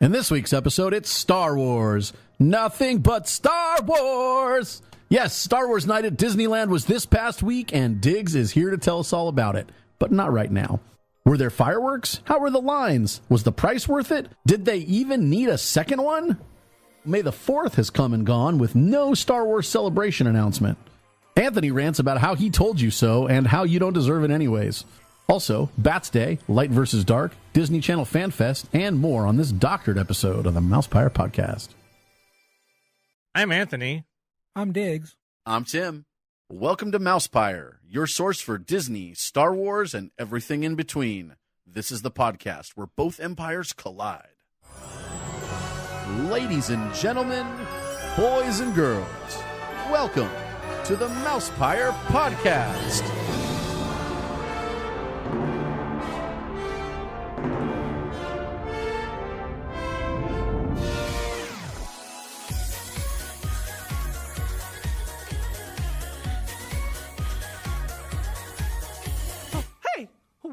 In this week's episode, it's Star Wars. Nothing but Star Wars! Yes, Star Wars Night at Disneyland was this past week, and Diggs is here to tell us all about it. But not right now. Were there fireworks? How were the lines? Was the price worth it? Did they even need a second one? May the 4th has come and gone with no Star Wars Celebration announcement. Anthony rants about how he told you so and how you don't deserve it anyways. Also, Bats Day, Light vs. Dark, Disney Channel FanFest, and more on this doctored episode of the MousePIRE Podcast. I'm Anthony. I'm Diggs. I'm Tim. Welcome to MousePIRE, your source for Disney, Star Wars, and everything in between. This is the podcast where both empires collide. Ladies and gentlemen, boys and girls, welcome to the MousePIRE Podcast.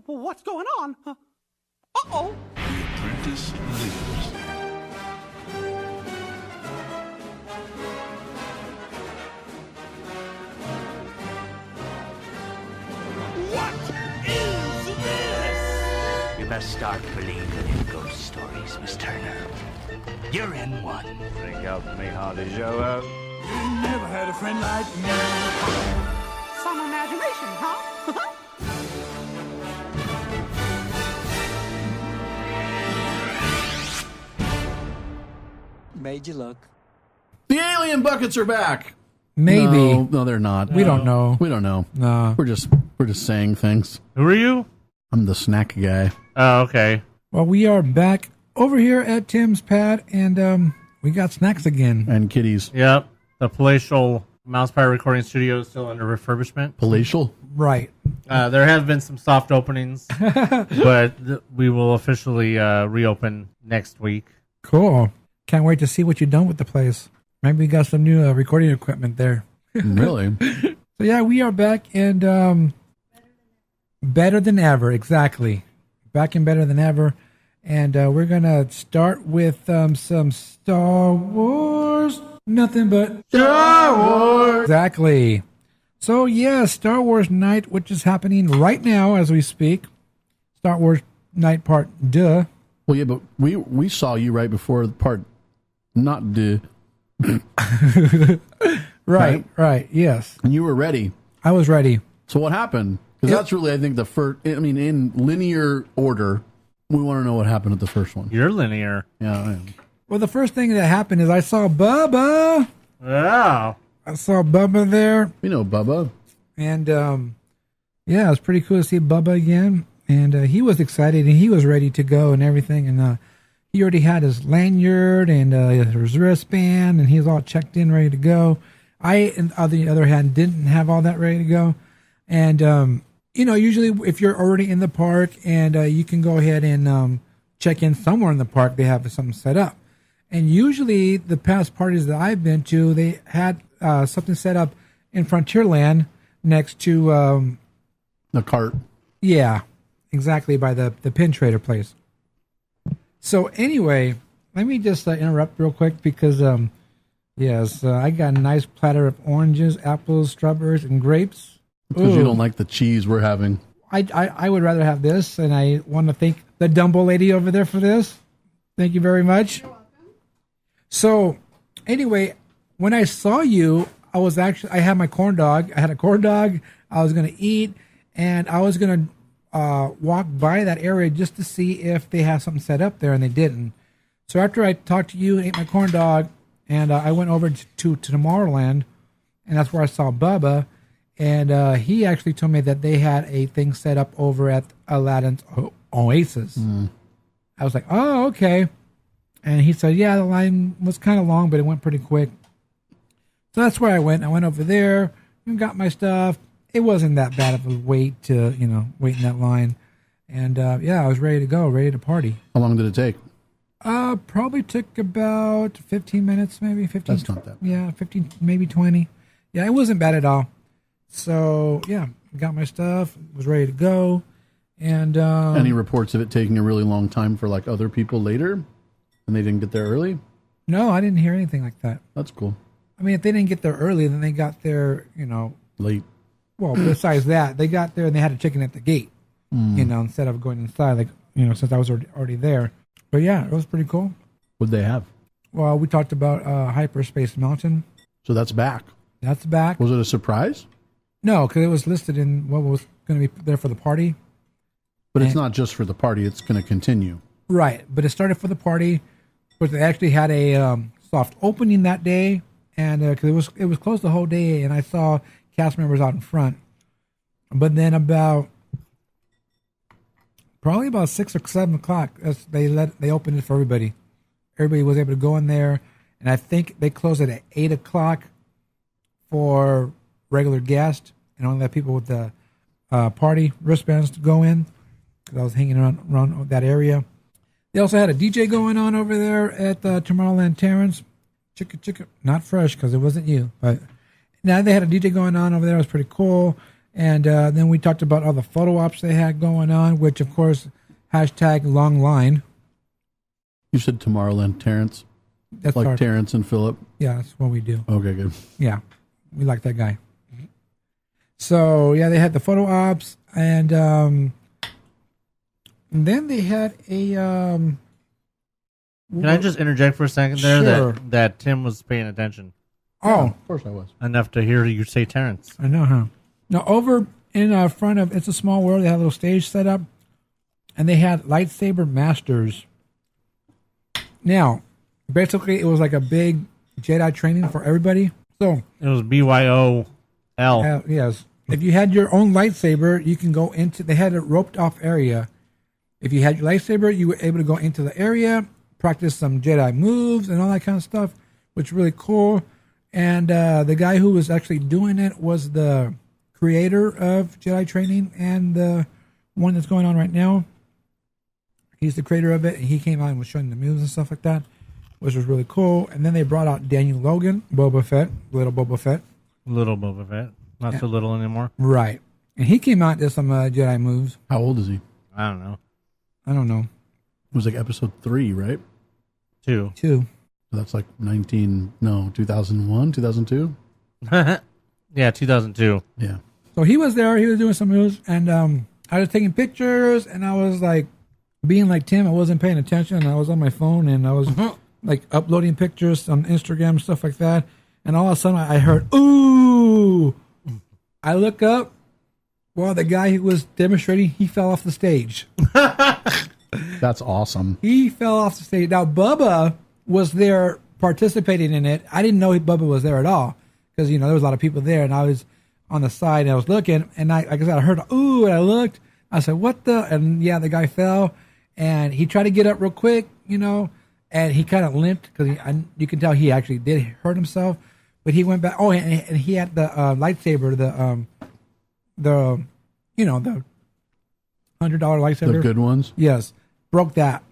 What's going on? Uh-oh. The apprentice leaves. What is this? You best start believing in ghost stories, Miss Turner. You're in one. Bring up me Hardy Joe. You never had a friend like me. Some imagination, huh? Made you look. The alien buckets are back. Maybe. No, they're not. We don't know. We don't know. No. We're just saying things. Who are you? I'm the snack guy. Oh, okay. Well, we are back over here at Tim's pad, and we got snacks again. And kitties. Yep. The palatial MousePIRE recording studio is still under refurbishment. Palatial? Right. There have been some soft openings, but we will officially reopen next week. Cool. Can't wait to see what you've done with the place. Maybe we got some new recording equipment there. Really? So, yeah, we are back, and better than ever. Exactly. Back and better than ever. And we're going to start with some Star Wars. Nothing but Star Wars. Exactly. So, yeah, Star Wars Night, which is happening right now as we speak. Star Wars Night Part Duh. Well, yeah, but we saw you right before the part not do. Right, yes. And you were ready. I was ready. So what happened? Because that's really, I think, the first, I mean, in linear order, we want to know what happened at the first one. You're linear. Yeah, I am. Well, the first thing that happened is I saw Bubba. Wow. I saw Bubba there. We know Bubba. And, yeah, it was pretty cool to see Bubba again. And he was excited, and he was ready to go and everything. And he already had his lanyard and his wristband, and he was all checked in, ready to go. I, on the other hand, didn't have all that ready to go. And, usually if you're already in the park and you can go ahead and check in somewhere in the park, they have something set up. And usually the past parties that I've been to, they had something set up in Frontierland next to... the cart. Yeah, exactly, by the pin trader place. So anyway, let me just interrupt real quick because, I got a nice platter of oranges, apples, strawberries, and grapes. Because you don't like the cheese we're having. I would rather have this, and I want to thank the Dumbo lady over there for this. Thank you very much. You're welcome. So anyway, when I saw you, I had my corn dog. I had a corn dog I was going to eat, and I was going to walk by that area just to see if they have something set up there, and they didn't. So after I talked to you and ate my corn dog, and I went over to Tomorrowland, and that's where I saw Bubba, and he actually told me that they had a thing set up over at Aladdin's Oasis. I was like, oh, okay. And he said, yeah, the line was kind of long, but it went pretty quick. So that's where I went. I went over there and got my stuff. It wasn't that bad of a wait to, wait in that line. And, I was ready to go, ready to party. How long did it take? Probably took about 15 minutes, maybe 15. That's not that bad. Yeah, 15, maybe 20. Yeah, it wasn't bad at all. So, yeah, got my stuff, was ready to go. And any reports of it taking a really long time for like other people later? And they didn't get there early? No, I didn't hear anything like that. That's cool. I mean, if they didn't get there early, then they got there, Late. well, besides that, they got there and they had a chicken at the gate, instead of going inside, since I was already there. But yeah, it was pretty cool. What'd they have? Well, we talked about Hyperspace Mountain. So that's back. That's back. Was it a surprise? No, because it was listed in what was going to be there for the party. But it's not just for the party. It's going to continue. Right, but it started for the party, but they actually had a soft opening that day, and because it was closed the whole day, and I saw cast members out in front. But then probably about 6 or 7 o'clock, they opened it for everybody. Everybody was able to go in there, and I think they closed it at 8 o'clock for regular guests, and only let people with the party wristbands to go in. Because I was hanging around that area. They also had a DJ going on over there at Tomorrowland Terrace. Chicka, not fresh because it wasn't you, but now they had a DJ going on over there. It was pretty cool. And then we talked about all the photo ops they had going on, which of course #long line. You said Tomorrowland Terrence? That's like Terrence and Phillip? Yeah, that's what we do. Okay, good. Yeah, we like that guy. So yeah, they had the photo ops, and then they had a. Can I just interject for a second there? Sure. That Tim was paying attention Oh, Of course I was. enough to hear you say Terrence. I know, huh? Now, over in front of It's a Small World, they had a little stage set up, and they had lightsaber masters. Now, basically, it was like a big Jedi training for everybody. So, It was BYOL. yes, if you had your own lightsaber, you can go into. They had a roped off area. If you had your lightsaber, you were able to go into the area, practice some Jedi moves and all that kind of stuff, which is really cool. And the guy who was actually doing it was the creator of Jedi training and the one that's going on right now. He's the creator of it, and he came out and was showing the moves and stuff like that, which was really cool. And then they brought out Daniel Logan, Boba Fett, little Boba Fett. Little Boba Fett. Not so little anymore. Right. And he came out and did some Jedi moves. How old is he? I don't know. I don't know. It was like episode 3, right? 2. Two. So that's like 2001, 2002? Yeah, 2002. Yeah. So he was there. He was doing some moves, and I was taking pictures, and I was like, being like Tim, I wasn't paying attention. I was on my phone, and I was like uploading pictures on Instagram, stuff like that. And all of a sudden, I heard, ooh. I look up. Well, the guy who was demonstrating, he fell off the stage. That's awesome. He fell off the stage. Now, Bubba was there participating in it. I didn't know Bubba was there at all because, there was a lot of people there, and I was on the side, and I was looking, and like I said, I heard, ooh, and I looked. I said, what the? And, yeah, the guy fell, and he tried to get up real quick, and he kind of limped because you can tell he actually did hurt himself, but he went back. Oh, and he had the lightsaber, the $100 lightsaber. The good ones? Yes. Broke that.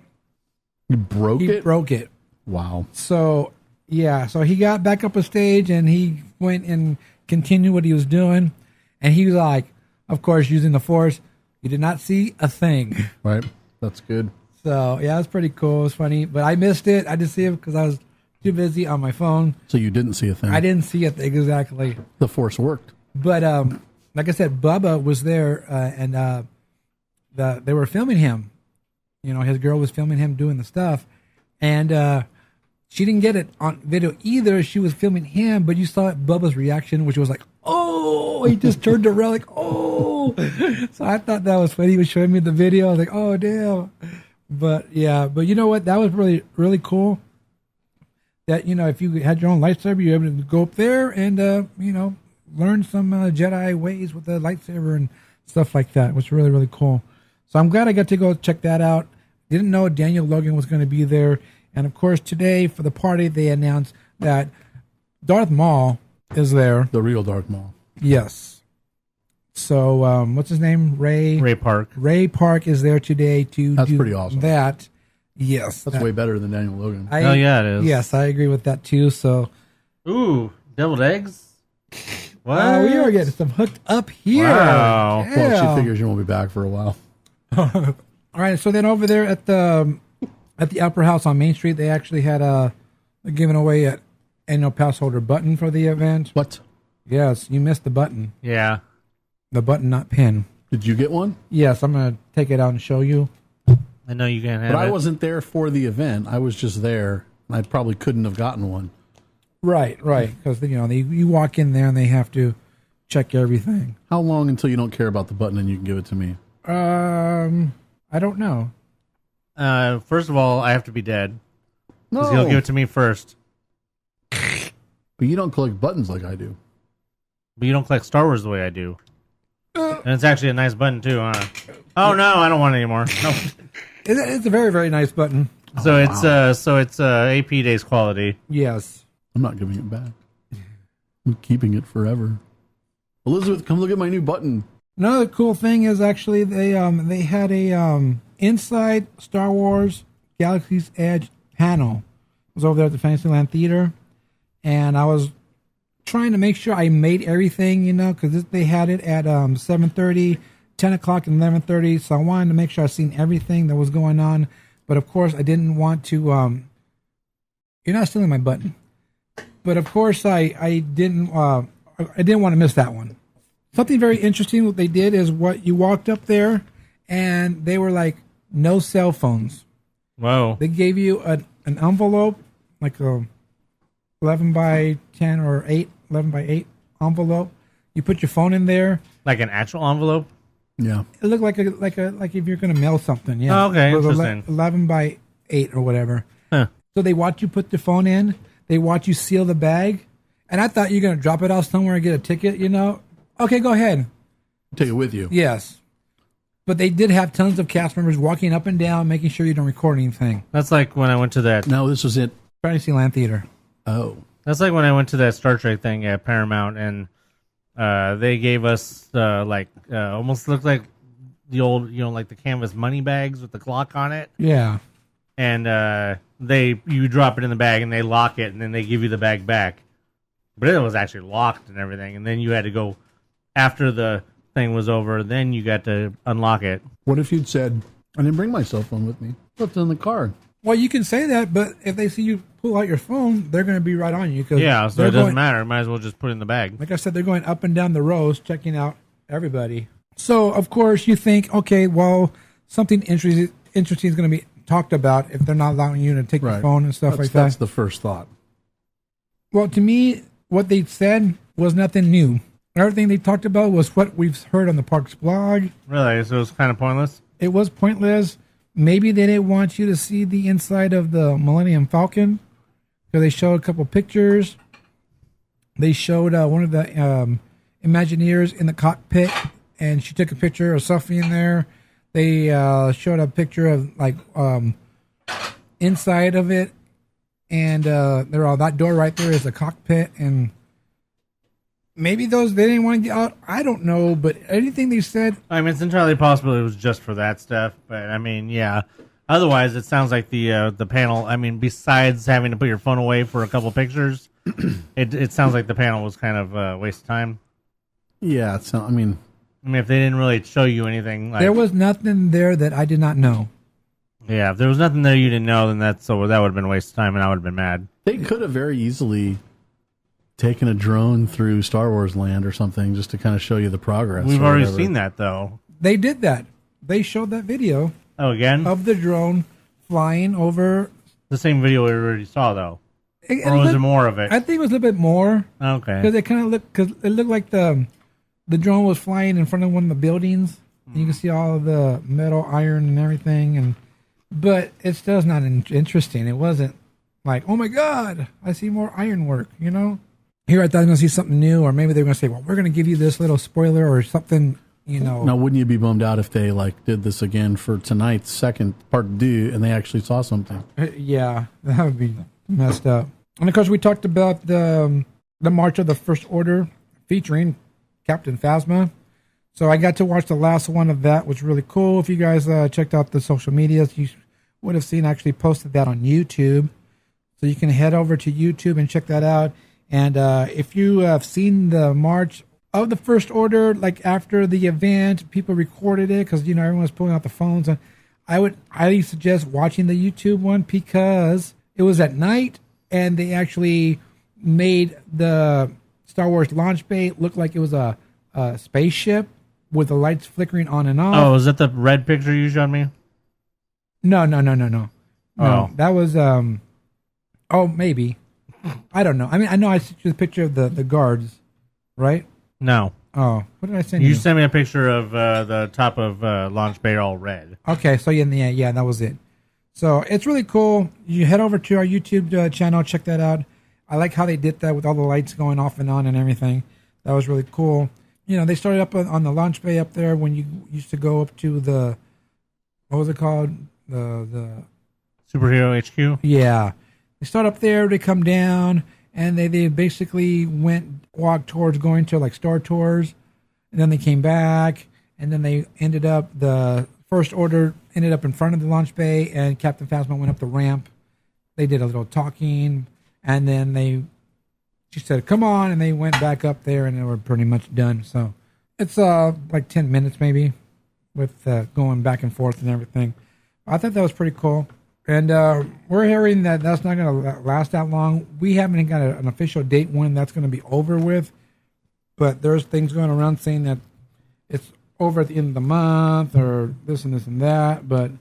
You broke He it? broke it. Wow. So, yeah. So he got back up on stage and he went and continued what he was doing. And he was like, of course, using the Force, you did not see a thing. Right. That's good. So, yeah, it was pretty cool. It was funny. But I missed it. I didn't see it because I was too busy on my phone. So you didn't see a thing? I didn't see it exactly. The Force worked. But, like I said, Bubba was there, and they were filming him. His girl was filming him doing the stuff, and she didn't get it on video either. She was filming him, but you saw Bubba's reaction, which was like, "Oh!" He just turned around like, "Oh!" So I thought that was funny. He was showing me the video. I was like, "Oh, damn!" But yeah, but you know what? That was really, really cool. That if you had your own lightsaber, you're able to go up there and learn some Jedi ways with the lightsaber and stuff like that, which was really, really cool. So I'm glad I got to go check that out. Didn't know Daniel Logan was going to be there. And, of course, today for the party, they announced that Darth Maul is there. The real Darth Maul. Yes. So what's his name? Ray Park. Ray Park is there today to That's do pretty awesome. that. Yes. That's way better than Daniel Logan. Oh, yeah, it is. Yes, I agree with that, too. So Ooh, deviled eggs? What? we are getting some hooked up here. Wow. Yeah. Well, she figures you won't be back for a while. All right, so then over there at at the Upper House on Main Street, they actually had giving away an annual pass holder button for the event. What? Yes, you missed the button. Yeah. The button, not pin. Did you get one? Yes, I'm going to take it out and show you. I know you can have But I it. wasn't there for the event. I was just there. I probably couldn't have gotten one. Right. Because, you walk in there and they have to check everything. How long until you don't care about the button and you can give it to me? I don't know. First of all, I have to be dead. No. Because he'll give it to me first. But you don't collect buttons like I do. But you don't collect Star Wars the way I do. And it's actually a nice button, too, huh? Oh, no, I don't want it anymore. No. It's a very, very nice button. So it's AP Days quality. Yes. I'm not giving it back. I'm keeping it forever. Elizabeth, come look at my new button. Another cool thing is actually they had a inside Star Wars Galaxy's Edge panel. I was over there at the Fantasyland Theater, and I was trying to make sure I made everything, because they had it at 7:30, 10 o'clock, and 11:30. So I wanted to make sure I seen everything that was going on. But of course, I didn't want to. You're not stealing my button. But of course, I didn't want to miss that one. Something very interesting what they did is what you walked up there, and they were like, no cell phones. Whoa. They gave you an envelope, like a 11 by 10 or 11 by 8 envelope. You put your phone in there. Like an actual envelope? Yeah. It looked like if you're going to mail something. Yeah. Oh, okay, It was interesting. 11 by 8 or whatever. Huh. So they watch you put the phone in. They watch you seal the bag. And I thought you're going to drop it off somewhere and get a ticket, Okay, go ahead. Take it with you. Yes. But they did have tons of cast members walking up and down, making sure you don't record anything. That's like when I went to that. No, this was it. Fantasyland Theater. Oh. That's like when I went to that Star Trek thing at Paramount, and they gave us almost looked like the old, like the canvas money bags with the clock on it. Yeah. And you drop it in the bag, and they lock it, and then they give you the bag back. But it was actually locked and everything, and then you had to go after the thing was over. Then you got to unlock it. What if you'd said, I didn't bring my cell phone with me? Left it in the car. Well, you can say that, but if they see you pull out your phone, they're going to be right on you. Yeah, so it doesn't matter. Might as well just put it in the bag. Like I said, they're going up and down the rows, checking out everybody. So, of course, you think, okay, well, something interesting is going to be talked about if they're not allowing you to take your phone and stuff like that. That's the first thought. Well, to me, what they said was nothing new. Everything they talked about was what we've heard on the park's blog. Really? So it was kind of pointless? It was pointless. Maybe they didn't want you to see the inside of the Millennium Falcon. So they showed a couple pictures. They showed one of the Imagineers in the cockpit, and she took a picture, a selfie in there. They showed a picture of inside of it, and they're all that door right there is the cockpit, and maybe they didn't want to get out. I don't know, but anything they said. I mean, it's entirely possible it was just for that stuff, but I mean, yeah. Otherwise, it sounds like the panel. I mean, besides having to put your phone away for a couple pictures, it sounds like the panel was kind of a waste of time. Yeah, I mean, if they didn't really show you anything, There was nothing there that I did not know. Yeah, if there was nothing there you didn't know, then that would have been a waste of time, and I would have been mad. They could have very easily taken a drone through Star Wars Land or something just to kind of show you the progress. We've already seen that, though. They did that. They showed that video. Oh, again? Of the drone flying over. The same video we already saw, though. Or was there more of it? I think it was a little bit more. Okay. Because it looked like the drone was flying in front of one of the buildings. And you can see all of the metal, iron, and everything. But it still is not interesting. It wasn't like, oh my God, I see more ironwork, Here I thought I was going to see something new, or maybe they were going to say, well, we're going to give you this little spoiler or something, Now, wouldn't you be bummed out if they did this again for tonight's second part due and they actually saw something? Yeah, that would be messed up. And of course, we talked about the March of the First Order featuring Captain Phasma. So I got to watch the last one of that, which was really cool. If you guys checked out the social medias, you would have seen I actually posted that on YouTube. So you can head over to YouTube and check that out. And if you have seen the March of the First Order, after the event, people recorded it because, everyone was pulling out the phones. And I would highly suggest watching the YouTube one because it was at night and they actually made the Star Wars launch bay look like it was a spaceship with the lights flickering on and off. Oh, is that the red picture you showed me? No. Oh. That was maybe. I don't know. I mean, I know I sent you the picture of the guards, right? No. Oh, what did I send you? You sent me a picture of the top of launch bay all red. Okay, so yeah, that was it. So it's really cool. You head over to our YouTube channel, check that out. I like how they did that with all the lights going off and on and everything. That was really cool. You know, they started up on the launch bay up there when you used to go up to the, what was it called? The Superhero HQ? Yeah. They start up there, they come down, and they basically walked towards going to like Star Tours, and then they came back, and then they ended up, the First Order ended up in front of the launch bay, and Captain Phasma went up the ramp. They did a little talking, and then she said, come on, and they went back up there, and they were pretty much done. So it's like 10 minutes maybe with going back and forth and everything. I thought that was pretty cool. And we're hearing that that's not going to last that long. We haven't got an official date when that's going to be over with. But there's things going around saying that it's over at the end of the month or this and this and that. But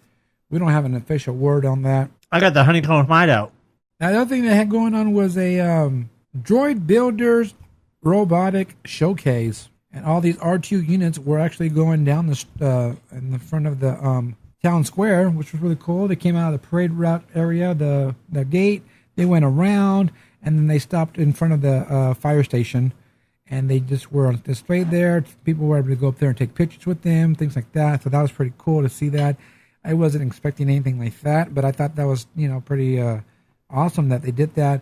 we don't have an official word on that. I got the Honeycomb Hideout. Now, the other thing they had going on was a Droid Builders robotic showcase. And all these R2 units were actually going down in the front of the town square, which was really cool. They came out of the parade route area, the gate. They went around, and then they stopped in front of the fire station, and they just were on display there. People were able to go up there and take pictures with them, things like that. So that was pretty cool to see that. I wasn't expecting anything like that, but I thought that was pretty awesome that they did that.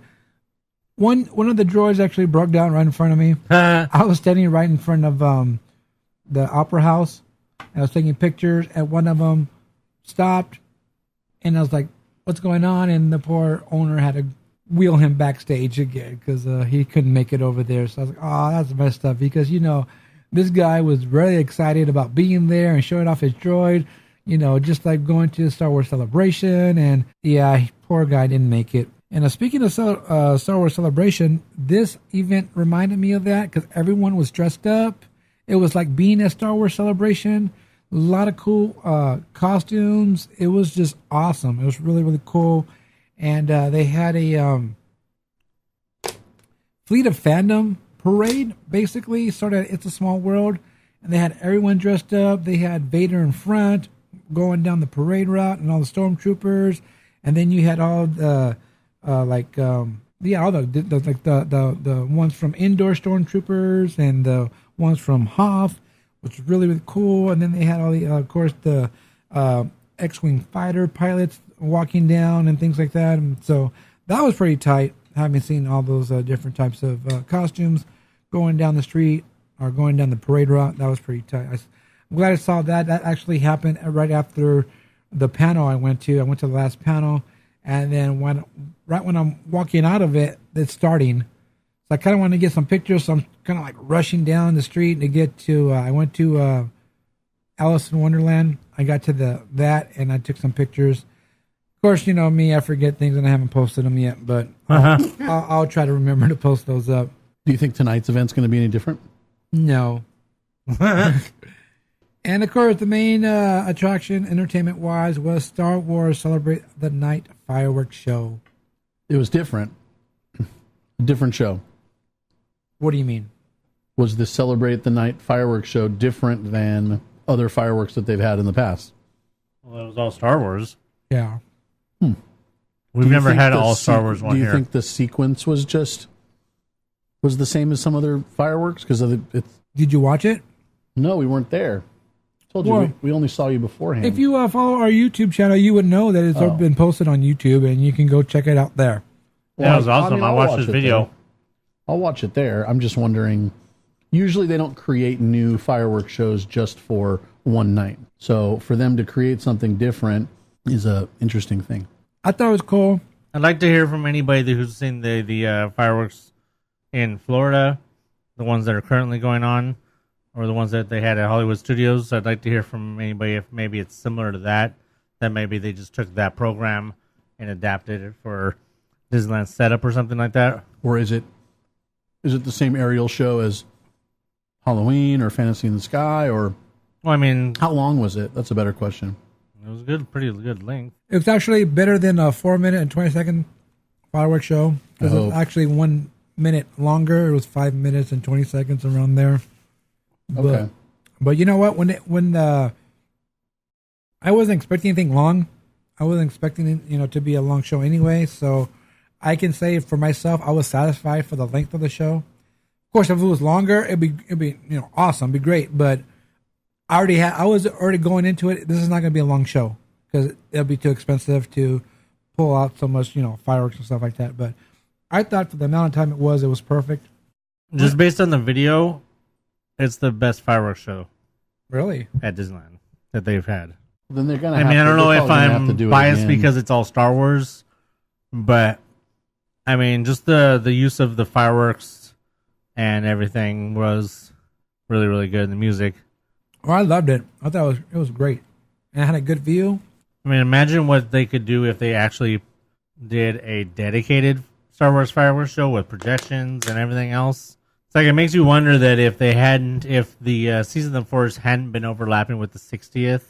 One of the droids actually broke down right in front of me. I was standing right in front of the Opera House. I was taking pictures, and one of them stopped, and I was like, what's going on? And the poor owner had to wheel him backstage again because he couldn't make it over there. So I was like, oh, that's messed up because, this guy was really excited about being there and showing off his droid, just like going to the Star Wars Celebration. And yeah, poor guy didn't make it. And speaking of Star Wars Celebration, this event reminded me of that because everyone was dressed up. It was like being at Star Wars Celebration. A lot of cool costumes. It was just awesome. It was really, really cool. And they had a Fleet of Fandom parade, basically. Started at It's a Small World. And they had everyone dressed up. They had Vader in front, going down the parade route, and all the stormtroopers. And then you had all the all the ones from Indoor stormtroopers and the ones from Hoth, which was really, really cool. And then they had all the, of course, the X-Wing fighter pilots walking down and things like that. And so that was pretty tight, having seen all those different types of costumes going down the street or going down the parade route. That was pretty tight. I'm glad I saw that. That actually happened right after the panel I went to. I went to the last panel, and then right when I'm walking out of it, it's starting. So I kind of wanted to get some pictures, so I'm kind of like rushing down the street to get to. I went to Alice in Wonderland. I got to that, and I took some pictures. Of course, you know me, I forget things, and I haven't posted them yet, but I'll try to remember to post those up. Do you think tonight's event's going to be any different? No. And of course, the main attraction, entertainment-wise, was Star Wars Celebrate the Night fireworks show. It was different. A different show. What do you mean? Was the Celebrate the Night fireworks show different than other fireworks that they've had in the past? Well, it was all Star Wars. Yeah. We've never had all Star Wars one here. Do you think the sequence was the same as some other fireworks? Because Did you watch it? No, we weren't there. Told you, we only saw you beforehand. If you follow our YouTube channel, you would know that it's been posted on YouTube, and you can go check it out there. That was awesome. I watched this video. There. I'll watch it there. I'm just wondering, usually they don't create new fireworks shows just for one night. So for them to create something different is a interesting thing. I thought it was cool. I'd like to hear from anybody who's seen the fireworks in Florida, the ones that are currently going on, or the ones that they had at Hollywood Studios. I'd like to hear from anybody if maybe it's similar to that. that maybe they just took that program and adapted it for Disneyland setup or something like that. Or is it the same aerial show as Halloween or Fantasy in the Sky? Or Well, I mean, how long was it? That's a better question. it was good, pretty good length. It was actually better than a 4-minute and 20-second fireworks show. Because it's actually 1 minute longer. It was 5 minutes and 20 seconds around there. Okay. But you know what? When I wasn't expecting anything long. I wasn't expecting it, to be a long show anyway. So I can say for myself, I was satisfied for the length of the show. Of course, if it was longer, it'd be awesome, it'd be great. But I was already going into it. This is not going to be a long show because it'll be too expensive to pull out so much, fireworks and stuff like that. But I thought for the amount of time it was perfect. Just based on the video, it's the best fireworks show Really? at Disneyland that they've had. Then they're gonna. I mean, I don't know if I'm biased because it's all Star Wars, but I mean, just the use of the fireworks and everything was really, really good. The music. Oh, I loved it. I thought it was great, and it had a good view. I mean, imagine what they could do if they actually did a dedicated Star Wars fireworks show with projections and everything else. It's like it makes you wonder that if the Season of the Force hadn't been overlapping with the 60th,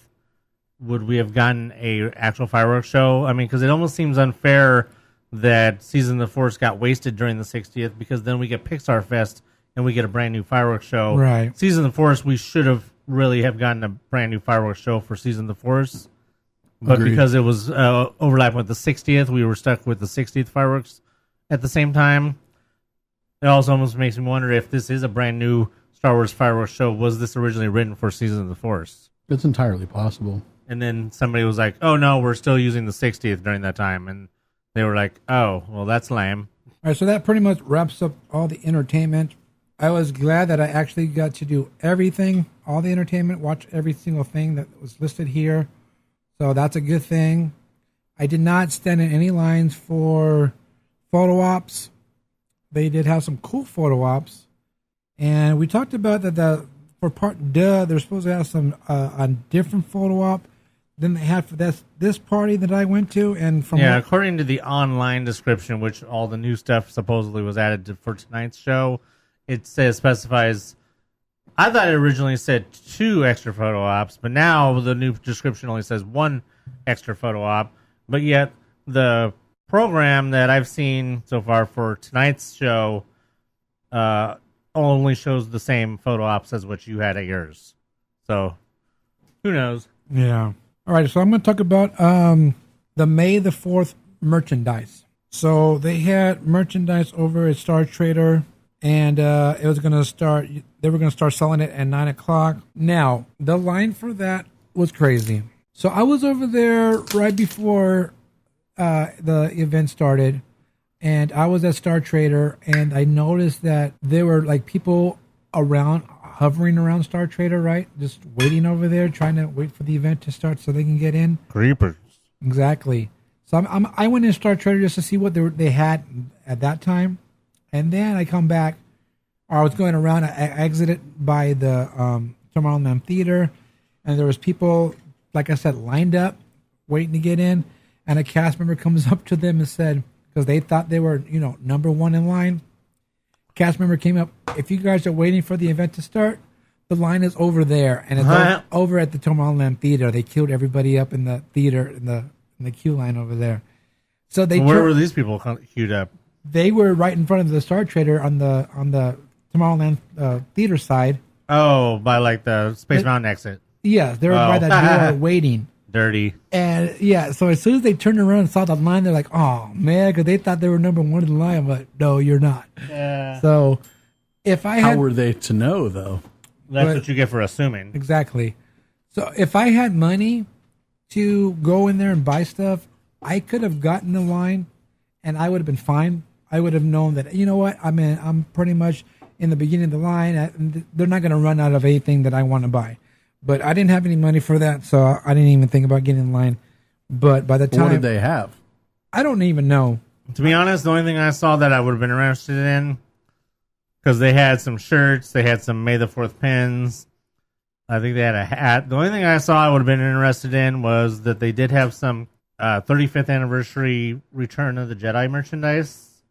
would we have gotten a actual fireworks show? I mean, because it almost seems unfair that Season of the Force got wasted during the 60th because then we get Pixar Fest and we get a brand new fireworks show. Right. Season of the Force, we should have really have gotten a brand new fireworks show for Season of the Force. But Agreed. Because it was overlapping with the 60th, we were stuck with the 60th fireworks at the same time. It also almost makes me wonder if this is a brand new Star Wars fireworks show. Was this originally written for Season of the Force? It's entirely possible. And then somebody was like, oh, no, we're still using the 60th during that time. And they were like, oh, well, that's lame. All right, so that pretty much wraps up all the entertainment. I was glad that I actually got to do everything, all the entertainment, watch every single thing that was listed here. So that's a good thing. I did not stand in any lines for photo ops. They did have some cool photo ops. And we talked about that for part duh, they're supposed to have some a different photo op than they had for this party that I went to. And from according to the online description, which all the new stuff supposedly was added for tonight's show, it specifies. I thought it originally said 2 extra photo ops, but now the new description only says 1 extra photo op. But yet the program that I've seen so far for tonight's show only shows the same photo ops as what you had at yours. So who knows? Yeah. All right, so I'm going to talk about the May the 4th merchandise. So they had merchandise over at Star Trader, and it was going to start. They were going to start selling it at 9 o'clock. Now the line for that was crazy. So I was over there right before the event started, and I was at Star Trader, and I noticed that there were like people hovering around Star Trader, right? Just waiting over there, trying to wait for the event to start so they can get in. Creepers. Exactly. So I went in Star Trader just to see what they had at that time, and then I come back, or I was going around. I exited by the Tomorrowland Theater, and there was people, like I said, lined up, waiting to get in, and a cast member comes up to them and said, because they thought they were, number 1 in line. Cast member came up. If you guys are waiting for the event to start, the line is over there, and it's over at the Tomorrowland Theater. They queued everybody up in the theater in the queue line over there. So where were these people queued up? They were right in front of the Star Trader on the Tomorrowland theater side. Oh, by like the Space Mountain exit. Yeah, they were by that door waiting. Dirty. And yeah, so as soon as they turned around and saw the line, they're like, "Oh man," because they thought they were number 1 in the line. But no, you're not. Yeah. So if I had, how were they to know though? That's what you get for assuming. Exactly. So if I had money to go in there and buy stuff, I could have gotten in line, and I would have been fine. I would have known that, you know what, I'm pretty much in the beginning of the line. And they're not going to run out of anything that I want to buy. But I didn't have any money for that, so I didn't even think about getting in line. But by the time... What did they have? I don't even know. To be honest, the only thing I saw that I would have been interested in, because they had some shirts, they had some May the 4th pins, I think they had a hat. The only thing I saw I would have been interested in was that they did have some 35th anniversary Return of the Jedi merchandise,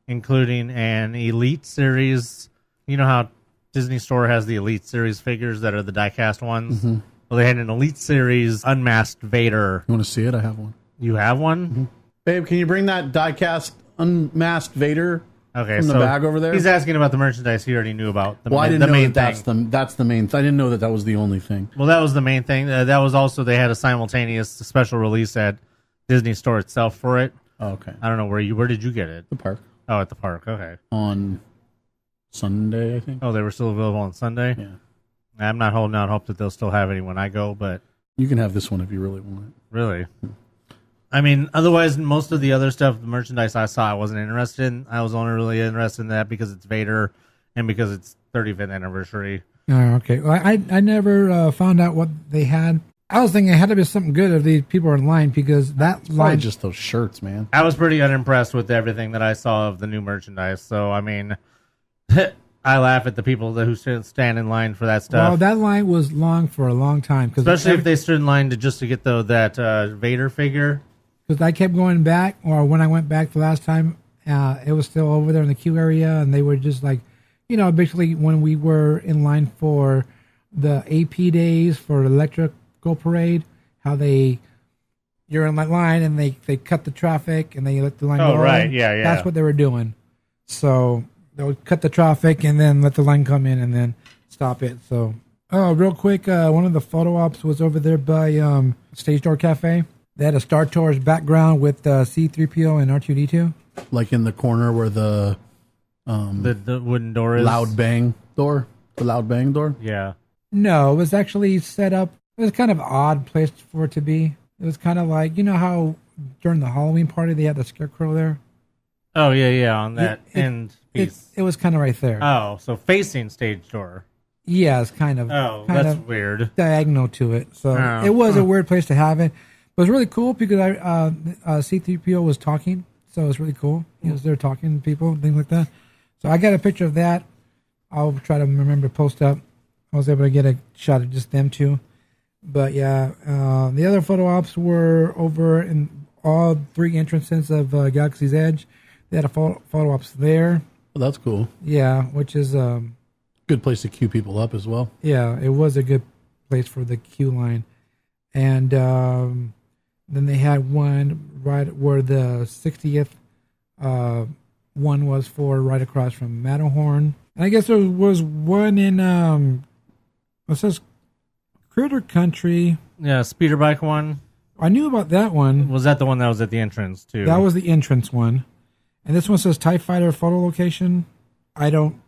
including an Elite Series. You know how Disney Store has the Elite Series figures that are the die-cast ones? Mm-hmm. Well, they had an Elite Series unmasked Vader. You want to see it? I have one. You have one? Mm-hmm. Babe, can you bring that die-cast unmasked Vader from the bag over there? He's asking about the merchandise he already knew about. I didn't know that's the main thing. I didn't know that was the only thing. Well, that was the main thing. That was also, they had a simultaneous special release at Disney Store itself for it. Oh, okay. I don't know where did you get it? The park. Oh, at the park. Okay. On Sunday, I think. Oh, they were still available on Sunday? Yeah. I'm not holding out hope that they'll still have any when I go, but... You can have this one if you really want it. Really? I mean, otherwise, most of the other stuff, the merchandise I saw, I wasn't interested in. I was only really interested in that because it's Vader and because it's 35th anniversary. Oh, okay. Well, I never found out what they had. I was thinking it had to be something good if these people are in line because that line... just those shirts, man. I was pretty unimpressed with everything that I saw of the new merchandise. So, I mean, I laugh at the people who stand in line for that stuff. Well, that line was long for a long time. Especially if they stood in line just to get that Vader figure. Because I kept going back, or when I went back the last time, it was still over there in the queue area, and they were just like, basically when we were in line for the AP days for Electrical Parade, how you're in that line and they cut the traffic and they let the line go. Oh, right, yeah. That's what they were doing. So they would cut the traffic and then let the line come in and then stop it. So, real quick, one of the photo ops was over there by Stage Door Cafe. They had a Star Tours background with C-3PO and R2-D2. Like in the corner where the wooden door is? The loud bang door? Yeah. No, it was actually set up. It was kind of odd place for it to be. It was kind of like, how during the Halloween party they had the scarecrow there? Oh, yeah, on that end piece. It was kind of right there. Oh, so facing stage door. Yeah, it's kind of. Oh, kind that's of weird. Diagonal to it. So it was a weird place to have it. But it was really cool because C-3PO was talking. So it was really cool. He was there talking to people, things like that. So I got a picture of that. I'll try to remember to post up. I was able to get a shot of just them two. But yeah, the other photo ops were over in all three entrances of Galaxy's Edge. They had a photo ops there. Well, that's cool. Yeah, which is good place to queue people up as well. Yeah, it was a good place for the queue line. And then they had one right where the 60th one was for, right across from Matterhorn. And I guess there was one in it says Critter Country. Yeah, speeder bike one. I knew about that one. Was that the one that was at the entrance too? That was the entrance one. And this one says TIE Fighter photo location. I don't.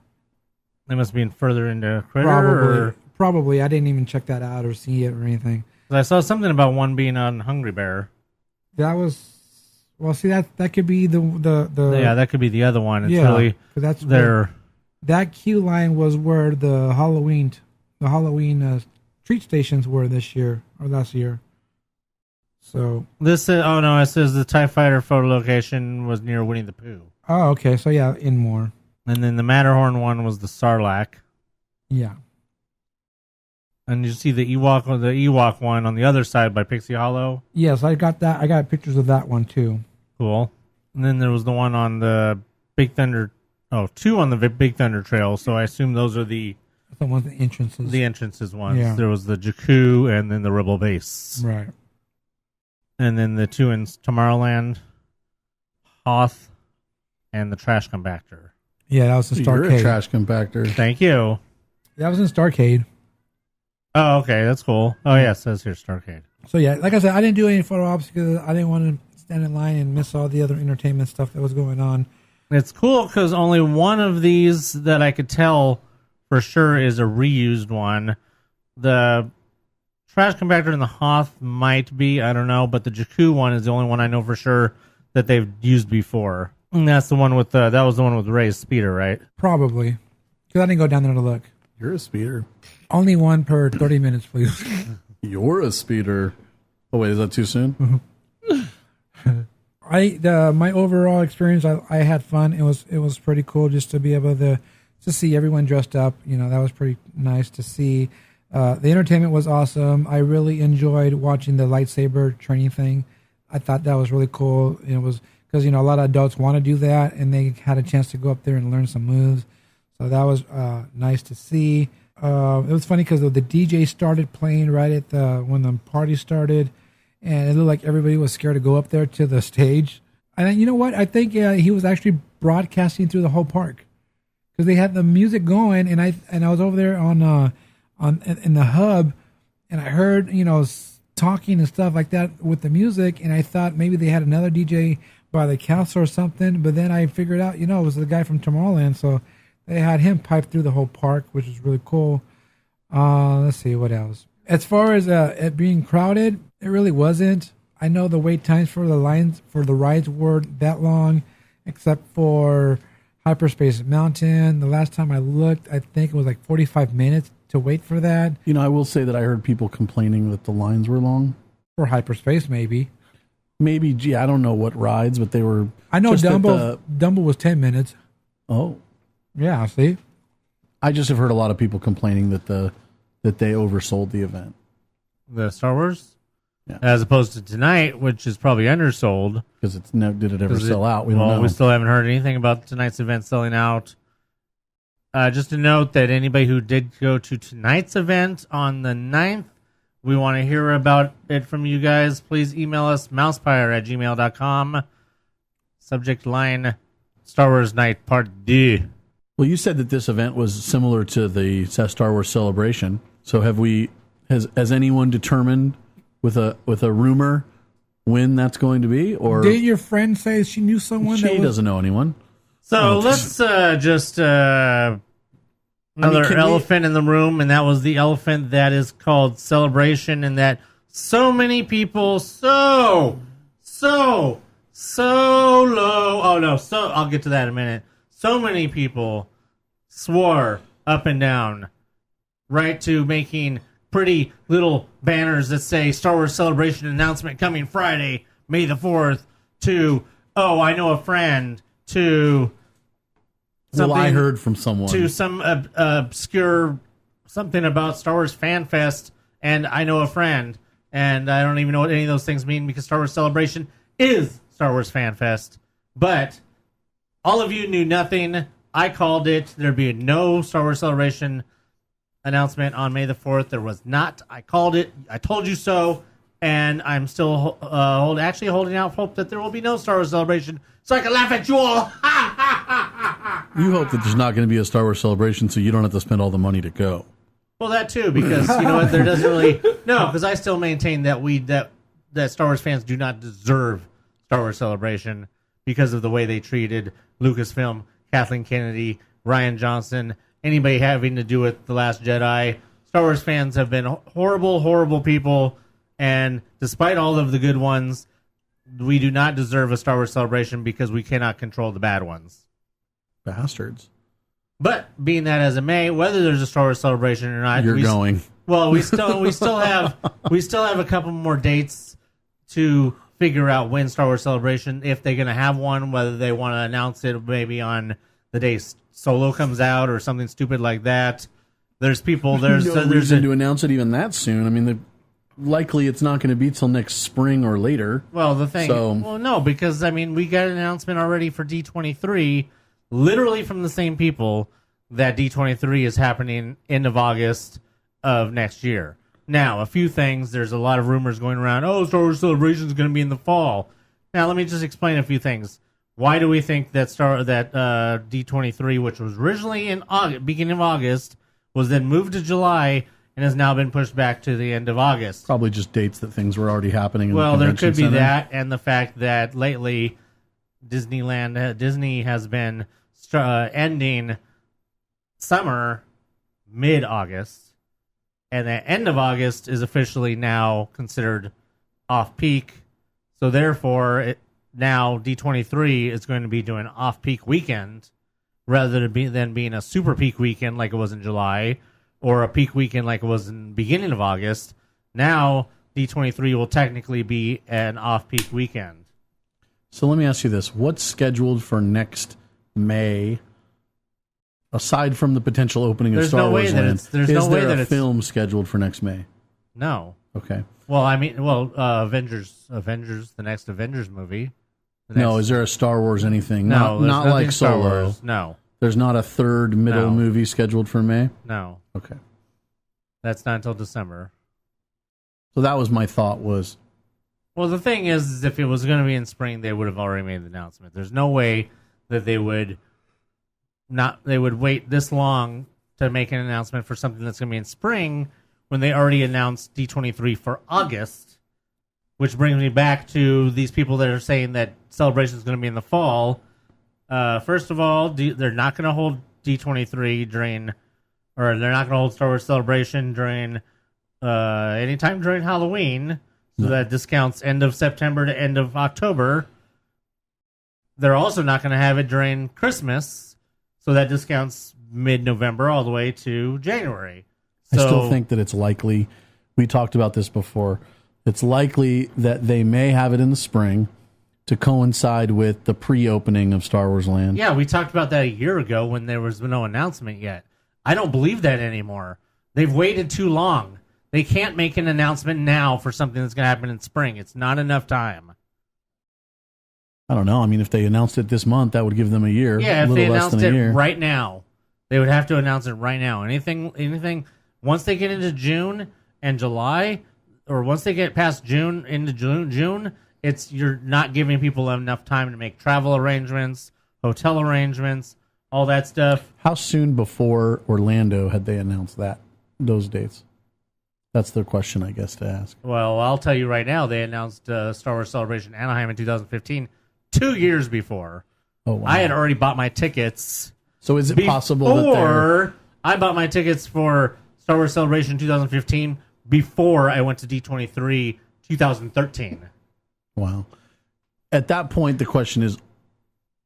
They must be further into Critter. Probably. I didn't even check that out or see it or anything. I saw something about one being on Hungry Bear. That was. Well, see that could be the yeah, that could be the other one. It's really that's there. That queue line was where the Halloween treat stations were this year or last year. So this it says the TIE Fighter photo location was near Winnie the Pooh. Oh, okay. So yeah, in more. And then the Matterhorn one was the Sarlacc. Yeah. And you see the Ewok one on the other side by Pixie Hollow. Yes, I got that. I got pictures of that one too. Cool. And then there was the one on the Big Thunder. Oh, two on the Big Thunder Trail. So I assume those are the ones, the entrances. The entrances ones. Yeah. There was the Jakku and then the Rebel Base. Right. And then the two in Tomorrowland, Hoth, and the Trash Compactor. Yeah, that was the Starcade. You're a trash compactor. Thank you. That was in Starcade. Oh, okay, that's cool. Oh, yeah, it says here Starcade. So, yeah, like I said, I didn't do any photo ops because I didn't want to stand in line and miss all the other entertainment stuff that was going on. It's cool because only one of these that I could tell for sure is a reused one. The Trash Compactor and the Hoth might be, I don't know, but the Jakku one is the only one I know for sure that they've used before. And that's the one with that was the one with Ray's speeder, right? Probably. Because I didn't go down there to look. You're a speeder. Only one per 30 minutes, please. You're a speeder. Oh, wait, is that too soon? My overall experience, I had fun. It was pretty cool just to be able to see everyone dressed up. You know, that was pretty nice to see. The entertainment was awesome. I really enjoyed watching the lightsaber training thing. I thought that was really cool. It was because a lot of adults want to do that, and they had a chance to go up there and learn some moves. So that was nice to see. It was funny because the DJ started playing right at when the party started, and it looked like everybody was scared to go up there to the stage. And you know what? I think he was actually broadcasting through the whole park because they had the music going, and I was over there on in the hub, and I heard talking and stuff like that with the music, and I thought maybe they had another DJ by the castle or something, but then I figured out it was the guy from Tomorrowland, so they had him pipe through the whole park, which is really cool. Let's see what else. As far as it being crowded, it really wasn't. I know the wait times for the lines for the rides weren't that long, except for Hyperspace Mountain. The last time I looked, I think it was like 45 minutes to wait for that. I will say that I heard people complaining that the lines were long. For Hyperspace, maybe. Maybe, I don't know what rides, but they were... I know Dumbo was 10 minutes. Oh. Yeah, see? I just have heard a lot of people complaining that they oversold the event. The Star Wars? Yeah. As opposed to tonight, which is probably undersold. Because did it ever sell out? We don't know. We still haven't heard anything about tonight's event selling out. Just to note that anybody who did go to tonight's event on the 9th, we want to hear about it from you guys. Please email us, mousepire@gmail.com. Subject line, Star Wars Night Part 2. Well, you said that this event was similar to the Star Wars Celebration. So has anyone determined with a rumor when that's going to be? Or did your friend say she knew someone? She doesn't know anyone. So let's just another elephant in the room, and that was the elephant that is called Celebration, and that so many people so low. Oh no, I'll get to that in a minute. So many people swore up and down, right, to making pretty little banners that say Star Wars Celebration announcement coming Friday, May the 4th, to, oh, I know a friend, to something. Well, I heard from someone. To some obscure something about Star Wars FanFest, and I know a friend, and I don't even know what any of those things mean because Star Wars Celebration is Star Wars FanFest. But all of you knew nothing. I called it. There'd be no Star Wars Celebration announcement on May the 4th. There was not. I called it. I told you so. And I'm still holding out hope that there will be no Star Wars Celebration so I can laugh at you all. You hope that there's not going to be a Star Wars Celebration so you don't have to spend all the money to go. Well, that too, because you know what? There doesn't really... No, because I still maintain that that Star Wars fans do not deserve Star Wars Celebration because of the way they treated Lucasfilm, Kathleen Kennedy, Rian Johnson, anybody having to do with The Last Jedi. Star Wars fans have been horrible, horrible people, and despite all of the good ones, we do not deserve a Star Wars Celebration because we cannot control the bad ones. Bastards. But being that as it may, whether there's a Star Wars Celebration or not, you're going. Well, we still have a couple more dates to figure out when Star Wars Celebration, if they're going to have one, whether they want to announce it maybe on the day Solo comes out or something stupid like that. There's people. There's no reason to announce it even that soon. I mean, likely it's not going to be till next spring or later. Well, no, because I mean, we got an announcement already for D23, literally from the same people, that D23 is happening end of August of next year. Now, a few things. There's a lot of rumors going around. Oh, Star Wars Celebration is going to be in the fall. Now, let me just explain a few things. Why do we think that D23, which was originally in beginning of August, was then moved to July and has now been pushed back to the end of August? Probably just dates that things were already happening in the convention center. Well, there could be that, and the fact that lately Disney has been ending summer mid-August, and the end of August is officially now considered off-peak. So therefore, now D23 is going to be doing off-peak weekend rather than being a super peak weekend like it was in July or a peak weekend like it was in the beginning of August. Now D23 will technically be an off-peak weekend. So let me ask you this. What's scheduled for next May aside from the potential opening of There's Star no way Wars that Land, it's- there's is no way there that a it's- film scheduled for next May? No. Okay. Well, Avengers, the next Avengers movie. No, is there a Star Wars anything? No, there's not nothing like Star Solo. Wars. No, There's not a third middle No. movie scheduled for May? no, Okay. that's not until December. So that was my thought was, Well, the thing is if it was going to be in spring, they would have already made the announcement. There's no way that they would wait this long to make an announcement for something that's going to be in spring when they already announced D23 for August, which brings me back to these people that are saying that Celebration is going to be in the fall. First of all, they're not going to hold D23 they're not going to hold Star Wars Celebration during anytime during Halloween. So that discounts end of September to end of October. They're also not going to have it during Christmas. So that discounts mid-November all the way to January. I still think that it's likely, we talked about this before, it's likely that they may have it in the spring to coincide with the pre-opening of Star Wars Land. Yeah, we talked about that a year ago when there was no announcement yet. I don't believe that anymore. They've waited too long. They can't make an announcement now for something that's going to happen in spring. It's not enough time. I don't know. I mean, if they announced it this month, that would give them a year. Yeah, a if little they less announced than a it year. right now, they would have to announce it right now. Anything, once they get into June and July, or once they get past June into June, you're not giving people enough time to make travel arrangements, hotel arrangements, all that stuff. How soon before Orlando had they announced those dates? That's the question, I guess, to ask. Well, I'll tell you right now, they announced Star Wars Celebration Anaheim in 2015, 2 years before. Oh, wow. I had already bought my tickets. So is it possible that they're... I bought my tickets for Star Wars Celebration 2015 before I went to D23 2013. Wow. At that point, the question is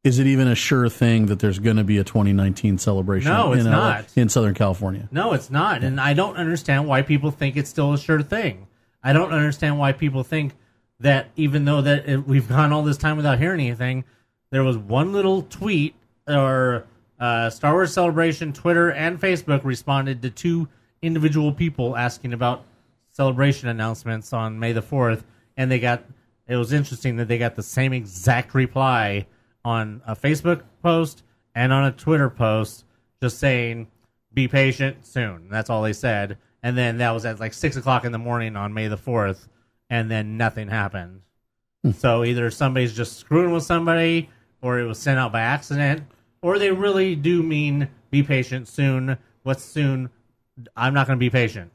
it even a sure thing that there's going to be a 2019 celebration No, it's not. in Southern California? No, it's not. And I don't understand why people think it's still a sure thing. I don't understand why people think that even though we've gone all this time without hearing anything, there was one little tweet or Star Wars Celebration, Twitter and Facebook responded to 2 individual people asking about celebration announcements on May the 4th. And it was interesting that they got the same exact reply on a Facebook post and on a Twitter post, just saying, be patient soon. That's all they said. And then that was at like 6 o'clock in the morning on May the 4th, and then nothing happened. So either somebody's just screwing with somebody, or it was sent out by accident, or they really do mean be patient soon. What's soon? I'm not going to be patient.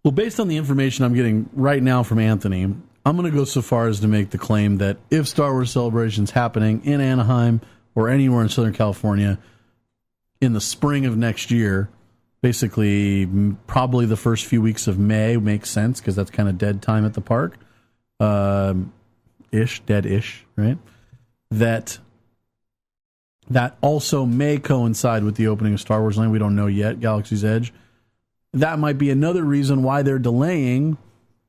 Well, based on the information I'm getting right now from Anthony, I'm going to go so far as to make the claim that if Star Wars Celebration's happening in Anaheim or anywhere in Southern California in the spring of next year, basically probably the first few weeks of May makes sense because that's kind of dead time at the park. Dead-ish, right? That also may coincide with the opening of Star Wars Land. We don't know yet, Galaxy's Edge. That might be another reason why they're delaying,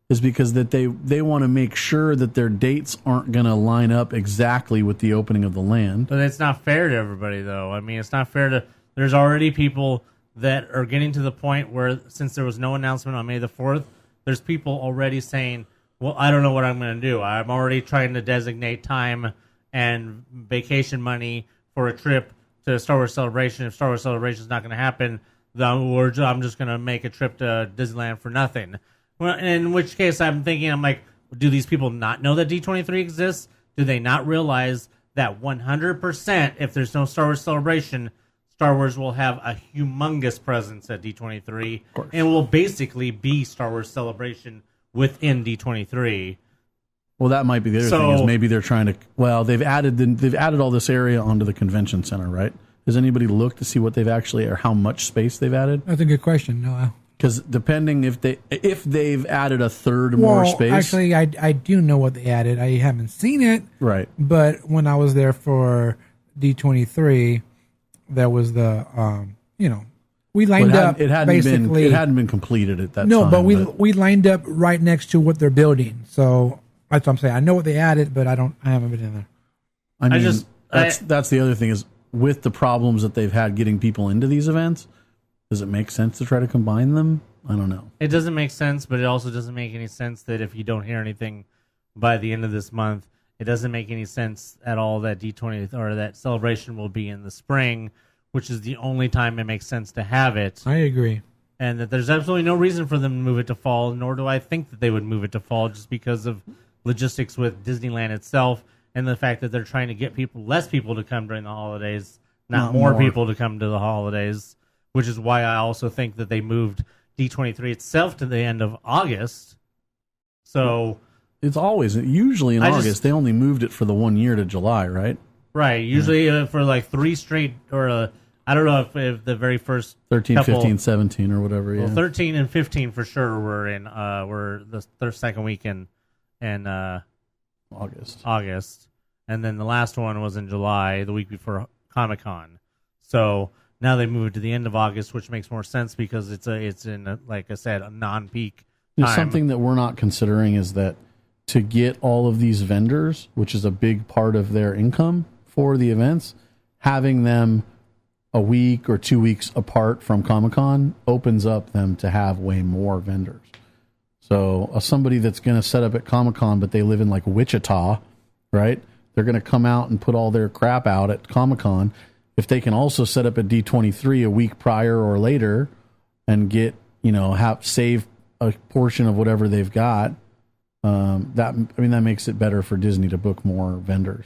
is because that they want to make sure that their dates aren't going to line up exactly with the opening of the land. But it's not fair to everybody, though. I mean, it's not fair to... There's already people that are getting to the point where, since there was no announcement on May the 4th, there's people already saying, well, I don't know what I'm going to do. I'm already trying to designate time and vacation money for a trip to Star Wars Celebration. If Star Wars Celebration is not going to happen, I'm just going to make a trip to Disneyland for nothing. Well, in which case I'm like, do these people not know that D23 exists? Do they not realize that 100%, if there's no Star Wars Celebration, Star Wars will have a humongous presence at D23 and will basically be Star Wars Celebration within D23. Well, that might be the other thing, is maybe they're trying to... Well, they've added all this area onto the convention center, right? Has anybody looked to see what they've actually, or how much space they've added? That's a good question, Noah. Because depending if they've added a third more space... Actually, I do know what they added. I haven't seen it. Right. But when I was there for D23, there was the, we lined up it hadn't been completed at that time. No, but we lined up right next to what they're building. So that's what I'm saying. I know what they added, but I haven't been in there. I mean, that's the other thing is, with the problems that they've had getting people into these events, does it make sense to try to combine them? I don't know. It doesn't make sense, but it also doesn't make any sense that if you don't hear anything by the end of this month, it doesn't make any sense at all that D20 or that Celebration will be in the spring, which is the only time it makes sense to have it. I agree. And that there's absolutely no reason for them to move it to fall, nor do I think that they would move it to fall just because of logistics with Disneyland itself and the fact that they're trying to get less people to come during the holidays, not more people to come to the holidays, which is why I also think that they moved D23 itself to the end of August. So it's usually in August. They only moved it for the 1 year to July, right? Right. Usually for like 3 straight, or I don't know if the very first 13, 15, 17 or whatever. Yeah. Well, 13 and 15 for sure were in were the second week in August, and then the last one was in July, the week before Comic-Con. So now they moved to the end of August, which makes more sense because it's in like I said, a non-peak time. Something that we're not considering is that to get all of these vendors, which is a big part of their income for the events, having them a week or 2 weeks apart from Comic-Con opens up them to have way more vendors. So somebody that's going to set up at Comic-Con, but they live in like Wichita, right? They're going to come out and put all their crap out at Comic-Con. If they can also set up at D23 a week prior or later and get, save a portion of whatever they've got, that makes it better for Disney to book more vendors.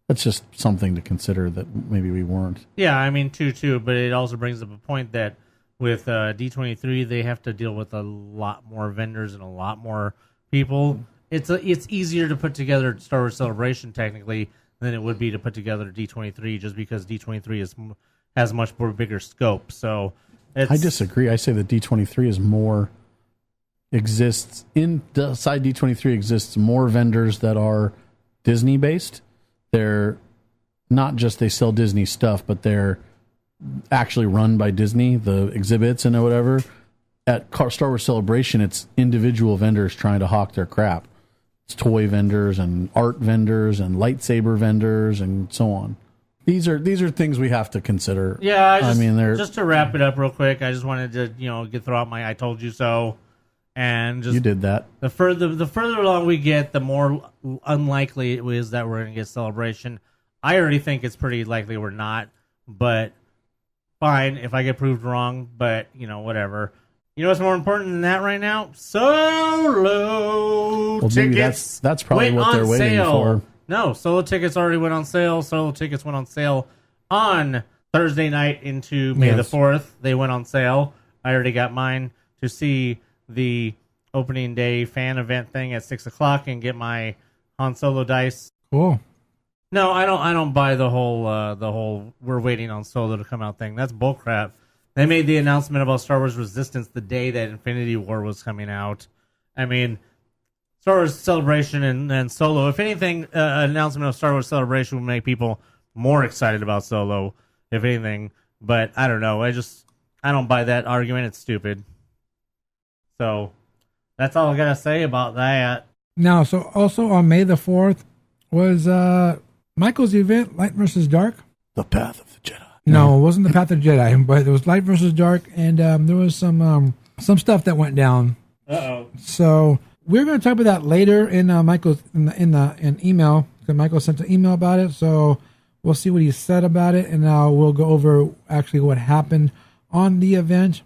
That's just something to consider that maybe we weren't. Yeah, I mean, too, but it also brings up a point that with D23, they have to deal with a lot more vendors and a lot more people. It's easier to put together Star Wars Celebration, technically, than it would be to put together D23, just because D23 has much more bigger scope. So I disagree. I say that D23 is more... exists inside D23 exists more vendors that are Disney based. They're not just they sell Disney stuff, but they're actually run by Disney, the exhibits and whatever. At Star Wars Celebration, it's individual vendors trying to hawk their crap. It's toy vendors and art vendors and lightsaber vendors and so on. These are things we have to consider. Yeah, just to wrap it up real quick, I just wanted to throw out my "I told you so." And just you did that. The further along we get, the more unlikely it is that we're going to get Celebration. I already think it's pretty likely we're not, but fine if I get proved wrong. But whatever. You know what's more important than that right now? Solo tickets. Maybe that's probably what they're waiting for. No, solo tickets already went on sale. Solo tickets went on sale on Thursday night into May the 4th. They went on sale. I already got mine to see the opening day fan event thing at 6:00 and get my Han Solo dice. Cool. No, I don't buy the whole we're waiting on Solo to come out thing. That's bullcrap. They made the announcement about Star Wars Resistance the day that Infinity War was coming out. I mean, Star Wars Celebration and Solo. If anything, an announcement of Star Wars Celebration would make people more excited about Solo, if anything. But I don't know. I don't buy that argument. It's stupid. So that's all I gotta say about that. Now, so also on May the 4th was Michael's event, Light versus Dark. The Path of the Jedi. No, it wasn't the Path of the Jedi, but it was Light versus Dark, and there was some stuff that went down. Uh-oh. So we're going to talk about that later in Michael's in email. Because Michael sent an email about it, so we'll see what he said about it, and we'll go over actually what happened on the event.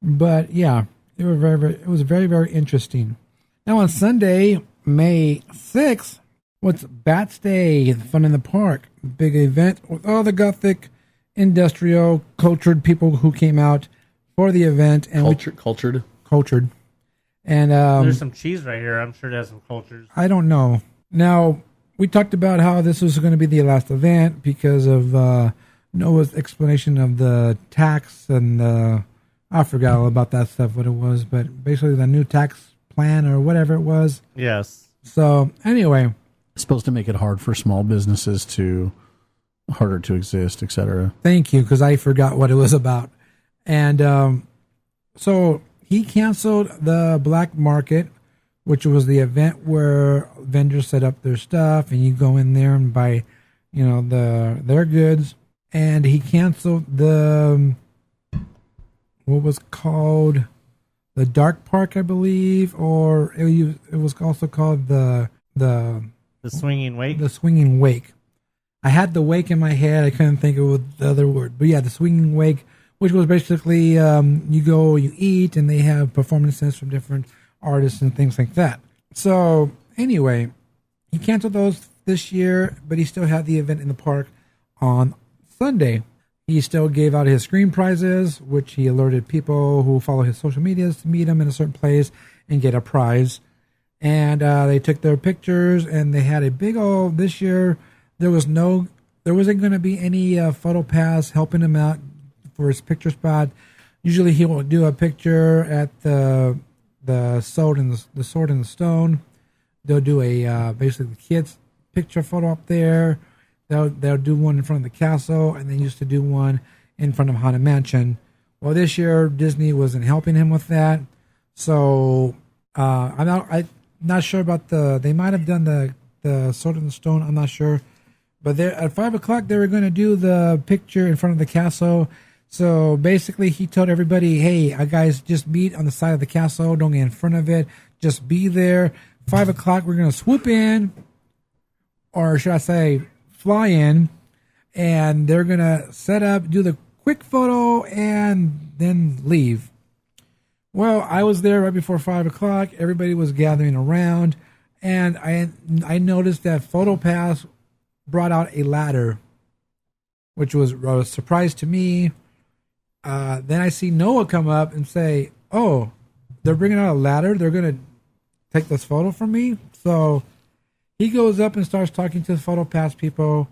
But yeah. It was very, very interesting. Now on Sunday, May 6th, what's Bats Day, Fun in the Park, big event with all the Gothic, industrial, cultured people who came out for the event. And cultured. And there's some cheese right here. I'm sure it has some cultures. I don't know. Now, we talked about how this was going to be the last event because of Noah's explanation of the tax and I forgot all about that stuff, what it was, but basically the new tax plan or whatever it was. Yes. So anyway, it's supposed to make it hard for small businesses harder to exist, etc. Thank you, because I forgot what it was about. And so he canceled the black market, which was the event where vendors set up their stuff and you go in there and buy, their goods. and he canceled the what was called the Dark Park, I believe, or it was also called the Swinging Wake. The Swinging Wake. I had the wake in my head. I couldn't think of the other word, but yeah, the Swinging Wake, which was basically you go, you eat, and they have performances from different artists and things like that. So anyway, he canceled those this year, but he still had the event in the park on Sunday. He still gave out his screen prizes, which he alerted people who follow his social medias to meet him in a certain place and get a prize. And they took their pictures, and they had a big old, this year, there wasn't going to be any photo pass helping him out for his picture spot. Usually he will do a picture at the Sword and the Stone. They'll do a basically the kids picture photo up there. They'll do one in front of the castle, and they used to do one in front of Haunted Mansion. Well, this year Disney wasn't helping him with that, so I'm not sure about they might have done the Sword and the Stone. I'm not sure, but at 5:00 they were going to do the picture in front of the castle. So basically, he told everybody, "Hey, guys, just meet on the side of the castle. Don't get in front of it. Just be there. 5:00, we're going to swoop in, or should I say, fly in, and they're going to set up, do the quick photo, and then leave." Well, I was there right before 5:00. Everybody was gathering around, and I noticed that PhotoPass brought out a ladder, which was a surprise to me. Then I see Noah come up and say, "Oh, they're bringing out a ladder. They're going to take this photo from me." So he goes up and starts talking to the PhotoPass people,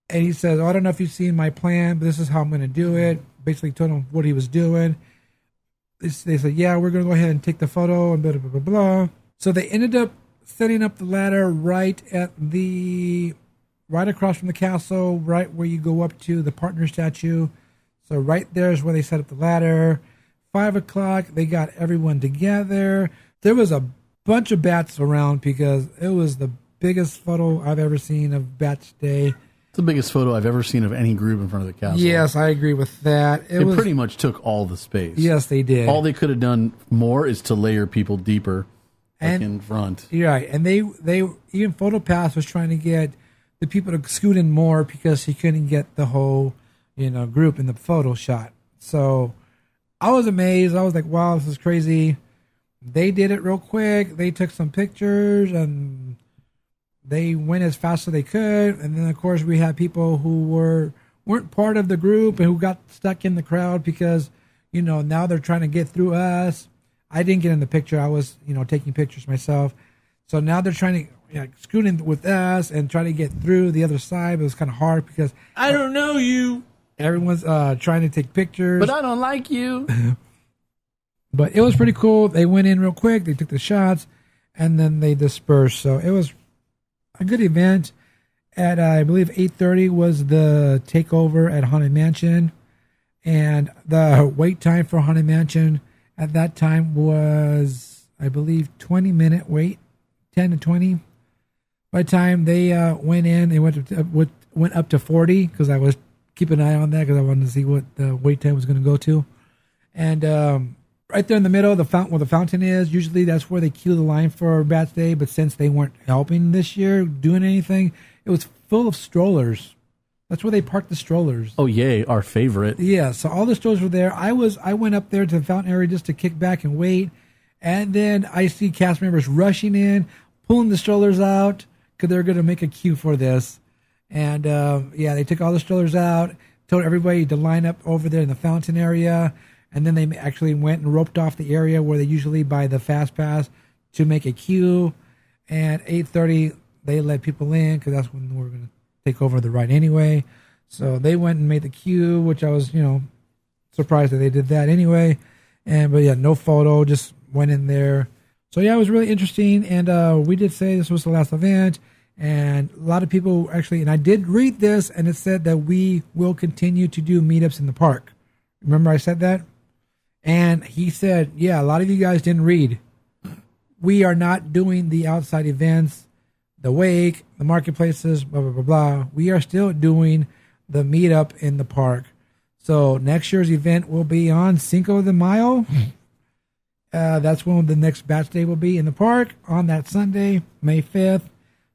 and he says, "Oh, I don't know if you've seen my plan, but this is how I'm going to do it." Basically told him what he was doing. They said, "Yeah, we're going to go ahead and take the photo," and blah, blah, blah, blah. So they ended up setting up the ladder right across from the castle, right where you go up to the partner statue. So right there is where they set up the ladder. 5:00, they got everyone together. There was a bunch of bats around because it was the biggest photo I've ever seen of Bats Day. It's the biggest photo I've ever seen of any group in front of the castle. Yes, I agree with that. It pretty much took all the space. Yes, they did. All they could have done more is to layer people deeper in front. You're right. And they even PhotoPass was trying to get the people to scoot in more because he couldn't get the whole group in the photo shot. So I was amazed. I was like, wow, this is crazy. They did it real quick. They took some pictures and they went as fast as they could. And then, of course, we had people who weren't part of the group and who got stuck in the crowd because, now they're trying to get through us. I didn't get in the picture. I was, taking pictures myself. So now they're trying to scoot in with us and try to get through the other side. But it was kind of hard because I don't know you. Everyone's trying to take pictures. But I don't like you. But it was pretty cool. They went in real quick. They took the shots, and then they dispersed. So it was a good event. At, I believe, 8:30 was the takeover at Haunted Mansion. And the wait time for Haunted Mansion at that time was, I believe, 20-minute wait, 10 to 20. By the time they went in, they went up to 40 because I was keeping an eye on that because I wanted to see what the wait time was going to go to. And right there in the middle, where the fountain is, usually that's where they queue the line for Bats Day. But since they weren't helping this year, doing anything, it was full of strollers. That's where they parked the strollers. Oh, yay, our favorite. Yeah, so all the strollers were there. I went up there to the fountain area just to kick back and wait. And then I see cast members rushing in, pulling the strollers out because they're going to make a queue for this. And, they took all the strollers out, told everybody to line up over there in the fountain area. And then they actually went and roped off the area where they usually buy the Fast Pass to make a queue. And 8:30, they let people in because that's when we're going to take over the ride anyway. So they went and made the queue, which I was, surprised that they did that anyway. But yeah, no photo, just went in there. So yeah, it was really interesting. And we did say this was the last event. And a lot of people actually, and I did read this, and it said that we will continue to do meetups in the park. Remember I said that? And he said, yeah, a lot of you guys didn't read. We are not doing the outside events, the wake, the marketplaces, blah, blah, blah, blah. We are still doing the meetup in the park. So next year's event will be on Cinco de Mayo. That's when the next batch day will be in the park on that Sunday, May 5th.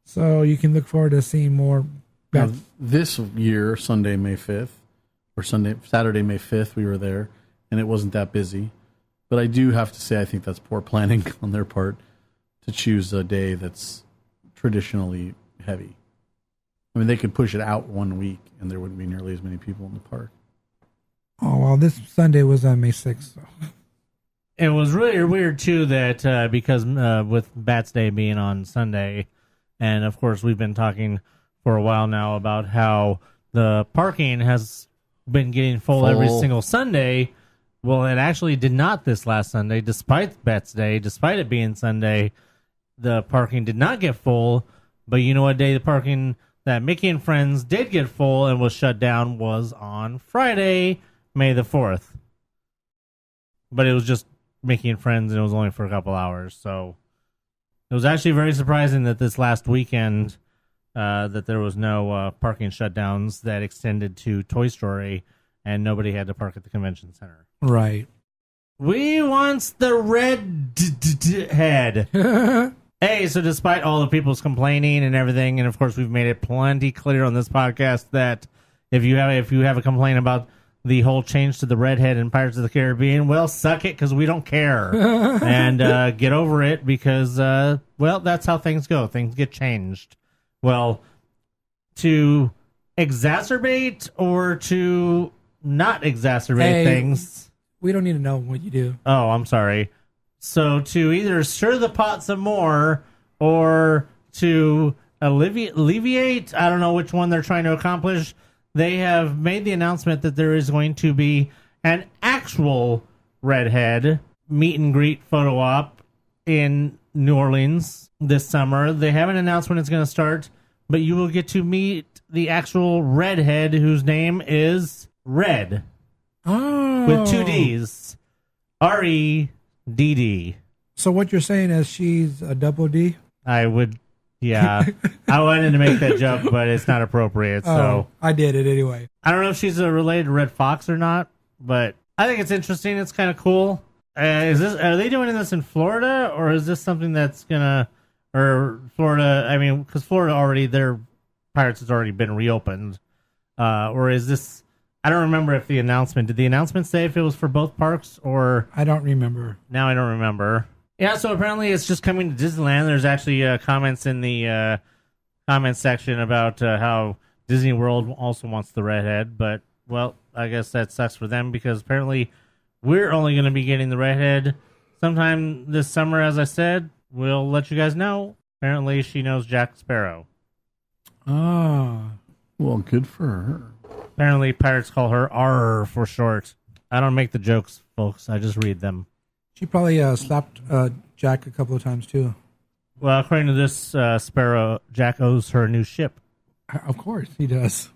So you can look forward to seeing more. Now, this year, Saturday, May 5th, we were there, and it wasn't that busy. But I do have to say, I think that's poor planning on their part to choose a day that's traditionally heavy. I mean, they could push it out 1 week, and there wouldn't be nearly as many people in the park. Oh, well, this Sunday was on May 6th. So. It was really weird, too, that because with Bats Day being on Sunday, and, of course, we've been talking for a while now about how the parking has been getting full every single Sunday. Well, it actually did not this last Sunday, despite Bats Day, despite it being Sunday. The parking did not get full, but you know what day the parking that Mickey and Friends did get full and was shut down was on Friday, May the 4th. But it was just Mickey and Friends, and it was only for a couple hours. So it was actually very surprising that this last weekend that there was no parking shutdowns that extended to Toy Story, and nobody had to park at the convention center. Right. We wants the red head. Hey, so despite all the people's complaining and everything, and of course we've made it plenty clear on this podcast that if you have a complaint about the whole change to the redhead in Pirates of the Caribbean, well, suck it, because we don't care. And get over it, because, well, that's how things go. Things get changed. Well, to exacerbate or to not exacerbate things... We don't need to know what you do. Oh, I'm sorry. So to either stir the pot some more or to alleviate, I don't know which one they're trying to accomplish, they have made the announcement that there is going to be an actual redhead meet and greet photo op in New Orleans this summer. They haven't announced when it's going to start, but you will get to meet the actual redhead whose name is Red. Oh. With 2 Ds. R-E-D-D. So what you're saying is she's a double D? I would, yeah. I wanted to make that joke, but it's not appropriate, so. I did it anyway. I don't know if she's related to Red Fox or not, but I think it's interesting. It's kind of cool. Are they doing this in Florida, or is this something that's gonna, or Florida, I mean, because Florida already, their Pirates has already been reopened, or is this, I don't remember if did the announcement say if it was for both parks, or? I don't remember. Now I don't remember. Yeah, so apparently it's just coming to Disneyland. There's actually comments in the comments section about how Disney World also wants the redhead, but, well, I guess that sucks for them, because apparently we're only going to be getting the redhead sometime this summer, as I said. We'll let you guys know. Apparently she knows Jack Sparrow. Ah. Well, good for her. Apparently pirates call her R for short. I don't make the jokes, folks. I just read them. She probably slapped Jack a couple of times, too. Well, according to this, Sparrow, Jack owes her a new ship. Of course, he does.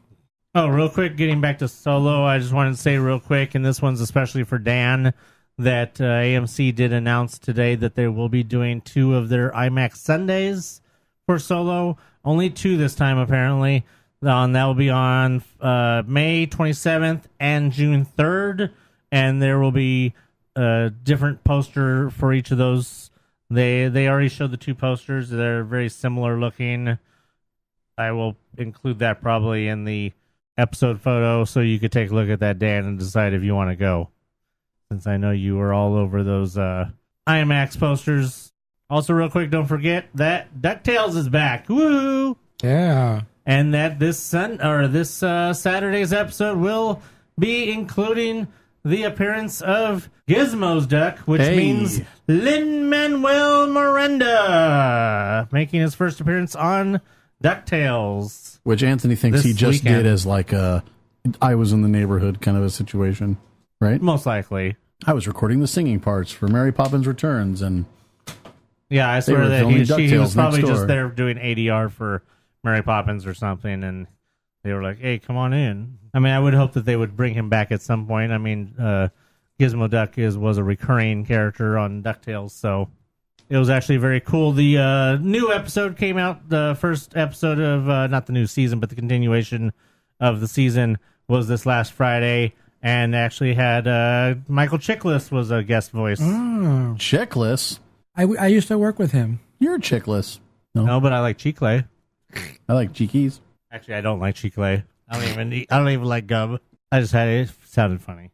Oh, real quick, getting back to Solo, I just wanted to say real quick, and this one's especially for Dan, that AMC did announce today that they will be doing 2 of their IMAX Sundays for Solo. Only 2 this time, apparently. That will be on May 27th and June 3rd, and there will be a different poster for each of those. They already showed the 2 posters. They're very similar looking. I will include that probably in the episode photo so you could take a look at that, Dan, and decide if you want to go, since I know you were all over those IMAX posters. Also, real quick, don't forget that DuckTales is back. Woo! Yeah. And that this Saturday's episode will be including the appearance of Gizmo's duck, which means Lin-Manuel Miranda, making his first appearance on DuckTales. Which Anthony thinks he just did as like a I was in the neighborhood kind of a situation, right? Most likely. I was recording the singing parts for Mary Poppins Returns, and yeah, I swear that he was probably just door. there doing ADR for Mary Poppins or something, and they were like, hey, come on in. I mean, I would hope that they would bring him back at some point. I mean, Gizmo Duck was a recurring character on DuckTales, so it was actually very cool. The new episode came out, the first episode of, not the new season, but the continuation of the season was this last Friday, and actually had Michael Chiklis was a guest voice. Oh. Chickless? I used to work with him. You're Chickless. No, but I like Chicle. I like Cheekies. Actually, I don't like Chicle. I don't even like gum. I just had it sounded funny.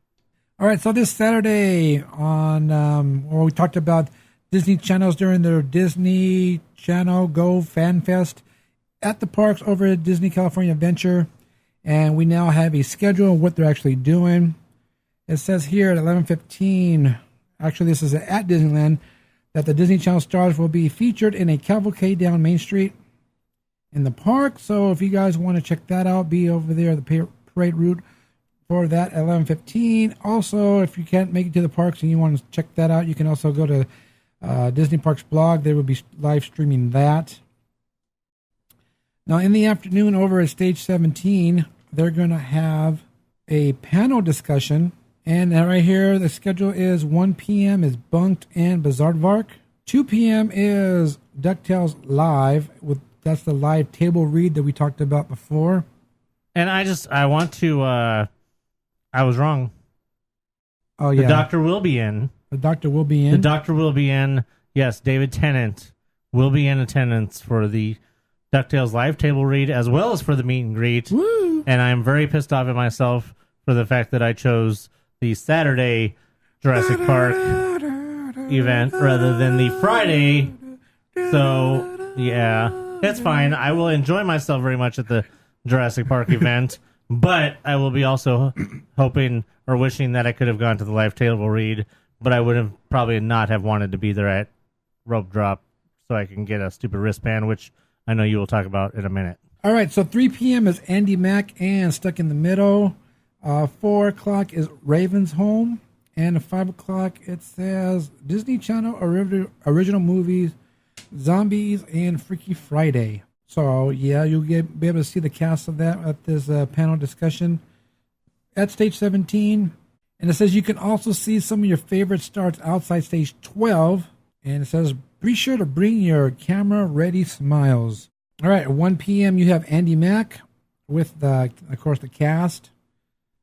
All right, so this Saturday on, we talked about Disney channels during their Disney Channel Go Fan Fest at the parks over at Disney California Adventure, and we now have a schedule of what they're actually doing. It says here at 11:15, actually this is at Disneyland, that the Disney Channel stars will be featured in a cavalcade down Main Street in the park. So if you guys want to check that out, be over there at the parade route for that at 11:15. Also, if you can't make it to the parks and you want to check that out, you can also go to Disney Parks blog. They will be live streaming that. Now, in the afternoon over at Stage 17, they're going to have a panel discussion. And right here, the schedule is 1 p.m. is Bunked and Bizaardvark. 2 p.m. is DuckTales Live. That's the live table read that we talked about before. And I want to, I was wrong. Oh, yeah. The Doctor will be in. The Doctor will be in. The Doctor will be in. Yes, David Tennant will be in attendance for the DuckTales live table read as well as for the meet and greet. Woo! And I'm very pissed off at myself for the fact that I chose the Saturday Jurassic Park event rather than the Friday. So, yeah, it's fine. I will enjoy myself very much at the Jurassic Park event, but I will be also hoping or wishing that I could have gone to the live table read, but I would have probably not have wanted to be there at Rope Drop so I can get a stupid wristband, which I know you will talk about in a minute. All right, so 3 p.m. is Andy Mack and Stuck in the Middle. 4 o'clock is Raven's Home. And at 5 o'clock, it says Disney Channel original movies, Zombies, and Freaky Friday. So, yeah, you'll be able to see the cast of that at this panel discussion at Stage 17. And it says you can also see some of your favorite stars outside Stage 12. And it says, be sure to bring your camera-ready smiles. All right, at 1 p.m., you have Andy Mack with, of course, the cast.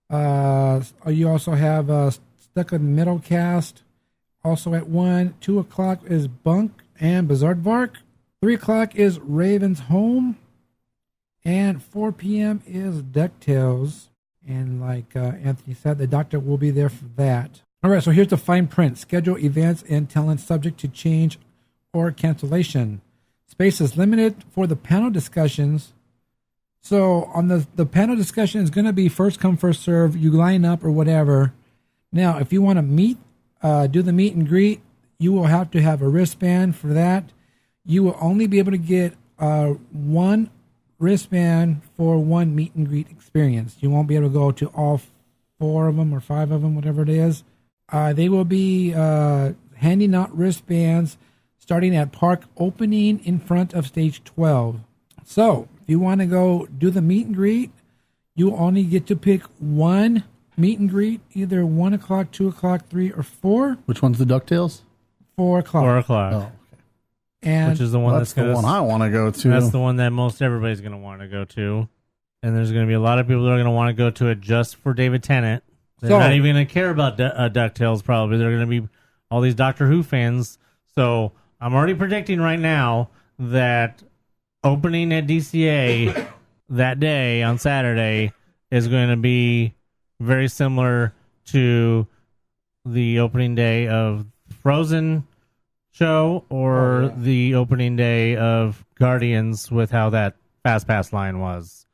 You also have Stuck in the Middle cast. Also at 1. 2 o'clock is Bunk and Bizaardvark. 3 o'clock is Raven's Home. And 4 p.m. is DuckTales. And like Anthony said, the Doctor will be there for that. All right, so here's the fine print. Schedule, events, and talent subject to change or cancellation. Space is limited for the panel discussions. So on the panel discussion is going to be first come, first serve. You line up or whatever. Now, if you want to do the meet and greet, you will have to have a wristband for that. You will only be able to get one wristband for one meet and greet experience. You won't be able to go to all 4 of them or 5 of them, whatever it is. They will be handing out wristbands starting at park opening in front of Stage 12. So, if you want to go do the meet and greet, you only get to pick one meet and greet, either 1 o'clock, 2 o'clock, 3, or 4. Which one's the DuckTales? 4 o'clock. 4 o'clock. Oh, okay. And which is the one that's the one I want to go to. That's the one that most everybody's going to want to go to. And there's going to be a lot of people that are going to want to go to it just for David Tennant. They're not even going to care about DuckTales, probably. They're going to be all these Doctor Who fans. So I'm already predicting right now that opening at DCA that day on Saturday is going to be very similar to the opening day of Frozen show or the opening day of Guardians with how that Fast Pass line was.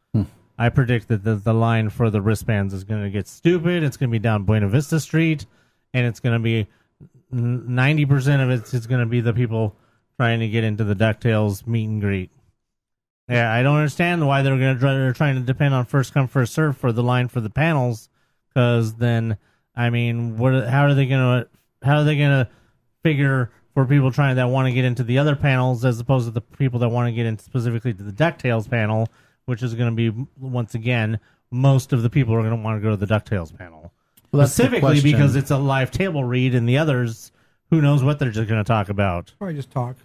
I predict that the line for the wristbands is going to get stupid. It's going to be down Buena Vista Street, and it's going to be 90% of it is going to be the people trying to get into the DuckTales meet and greet. Yeah, I don't understand why they're trying to depend on first come first serve for the line for the panels, because then I mean, how are they going to figure for people that want to get into the other panels as opposed to the people that want to get into specifically to the DuckTales panel, which is going to be, once again, most of the people are going to want to go to the DuckTales panel. Well, specifically because it's a live table read, and the others, who knows what they're just going to talk about. Probably just talk.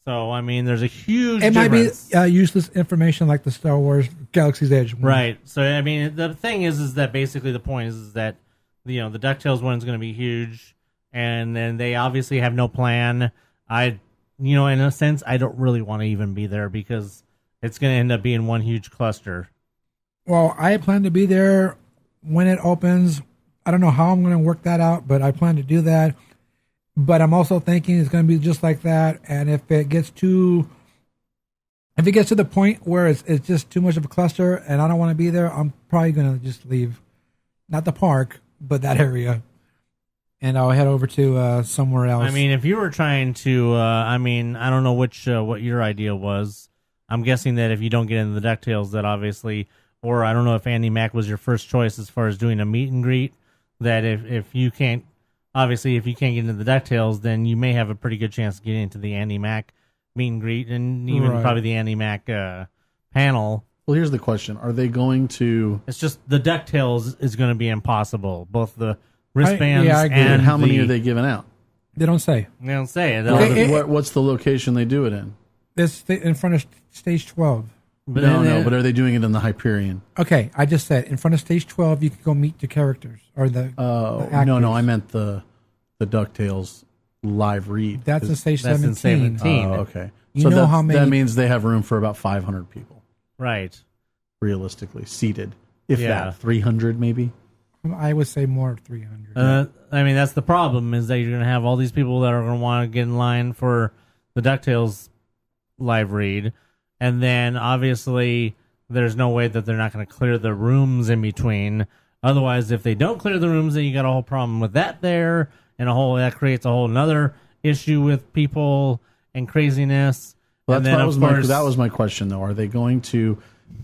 So, I mean, there's a huge It might be difference. useless information like the Star Wars Galaxy's Edge one. Right. So, I mean, the thing is that basically the point is that, the DuckTales one is going to be huge, and then they obviously have no plan. In a sense, I don't really want to even be there because it's going to end up being one huge cluster. Well, I plan to be there when it opens. I don't know how I'm going to work that out, but I plan to do that. But I'm also thinking it's going to be just like that. And if it gets to the point where it's just too much of a cluster and I don't want to be there, I'm probably going to just leave, not the park, but that area. And I'll head over to somewhere else. I mean, if you were trying to, I don't know what your idea was. I'm guessing that if you don't get into the DuckTales, that obviously, or I don't know if Andy Mack was your first choice as far as doing a meet and greet, that if you can't get into the DuckTales, then you may have a pretty good chance of getting into the Andy Mack meet and greet and even probably the Andy Mack panel. Well, here's the question. Are they going to... It's just the DuckTales is going to be impossible. Both the wristbands I agree. And how many are they giving out? They don't say. They don't say it. What's the location they do it in? It's in front of stage 12. But But are they doing it in the Hyperion? Okay, I just said in front of stage 12, you can go meet the characters or the actors. No, I meant the DuckTales live read. That's in stage that's 17. in 17. Oh, okay. You know how many- That means they have room for about 500 people, Right. realistically, seated. If Yeah. that, 300 maybe? I would say more of 300. That's the problem is that you're going to have all these people that are going to want to get in line for the DuckTales live read. And then obviously there's no way that they're not going to clear the rooms in between. Otherwise, if they don't clear the rooms, then you got a whole problem with that there. And that creates a whole another issue with people and craziness. Well, and then, that was my question, though. Are they going to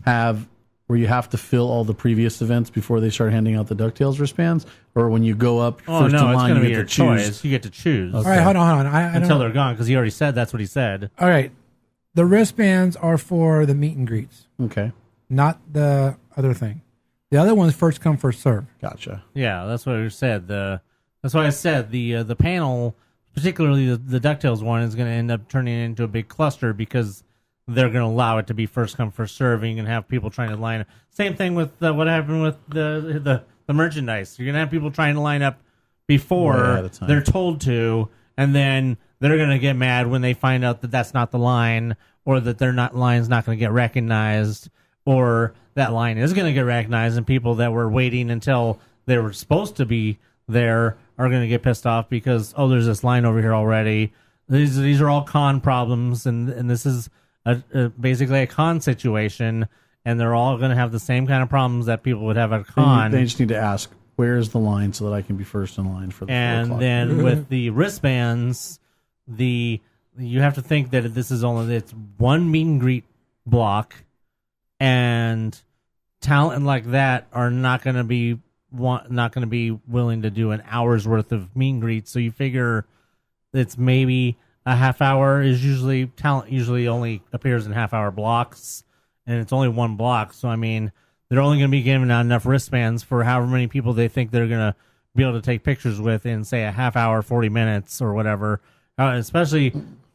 have where you have to fill all the previous events before they start handing out the DuckTales wristbands? Or when you go up first in it's line, going to you be get your to choose? choice. You get to choose. All right, hold on. I Until don't, they're gone, because he already said that's what he said. all right, the wristbands are for the meet and greets, Okay, not the other thing. The other one's first come, first serve. gotcha. Yeah, that's what I said. That's why I said the panel, particularly the DuckTales one, is going to end up turning into a big cluster because they're going to allow it to be first come, first serve, and you can have people trying to line up. Same thing with what happened with the merchandise. You're going to have people trying to line up Way before ahead of time. they're told to, and then they're going to get mad when they find out that that's not the line, or that line's not going to get recognized, or that line is going to get recognized, and people that were waiting until they were supposed to be there are going to get pissed off because, there's this line over here already. These are all con problems, and this is basically a con situation, and they're all going to have the same kind of problems that people would have at a con. They just need to ask, where's the line so that I can be first in line for the 4 And o'clock? then with the wristbands, you have to think that it's one meet and greet block, and talent like that are not going to be willing to do an hour's worth of meet and greets. So you figure it's maybe a half hour is usually talent usually only appears in half-hour blocks, and it's only one block. So I mean, they're only going to be giving out enough wristbands for however many people they think they're going to be able to take pictures with in, say, a half hour, 40 minutes, or whatever. Especially,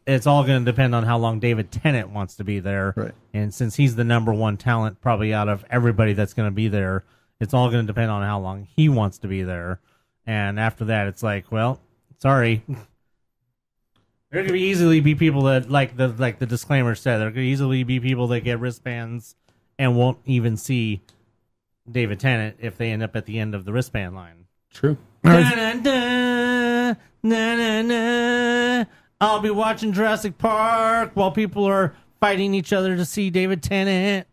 it's all going to depend on how long David Tennant wants to be there. Right. And since he's the number one talent probably out of everybody that's going to be there, it's all going to depend on how long he wants to be there. And after that, it's like, well, sorry. There could easily be people that, like the disclaimer said, there could easily be people that get wristbands and won't even see David Tennant if they end up at the end of the wristband line. True. Da-da-da, na-na-na. I'll be watching Jurassic Park while people are fighting each other to see David Tennant.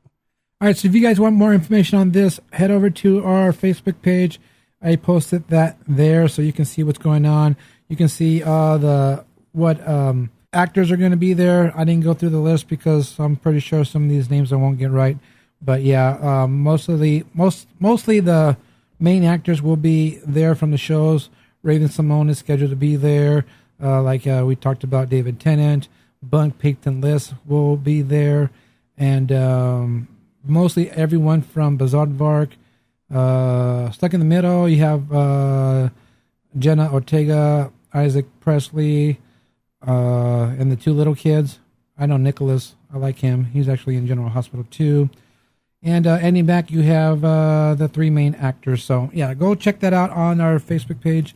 All right, so if you guys want more information on this, head over to our Facebook page. I posted that there so you can see what's going on. You can see what actors are going to be there. I didn't go through the list because I'm pretty sure some of these names I won't get right. But yeah, mostly the main actors will be there from the shows. Raven Simone is scheduled to be there. We talked about David Tennant. Bunk Picton List will be there. And mostly everyone from Bizarre Stuck in the Middle, you have Jenna Ortega, Isaac Presley, and the two little kids. I know Nicholas. I like him. He's actually in General Hospital too. And ending back, you have the 3 main actors. So yeah, go check that out on our Facebook page.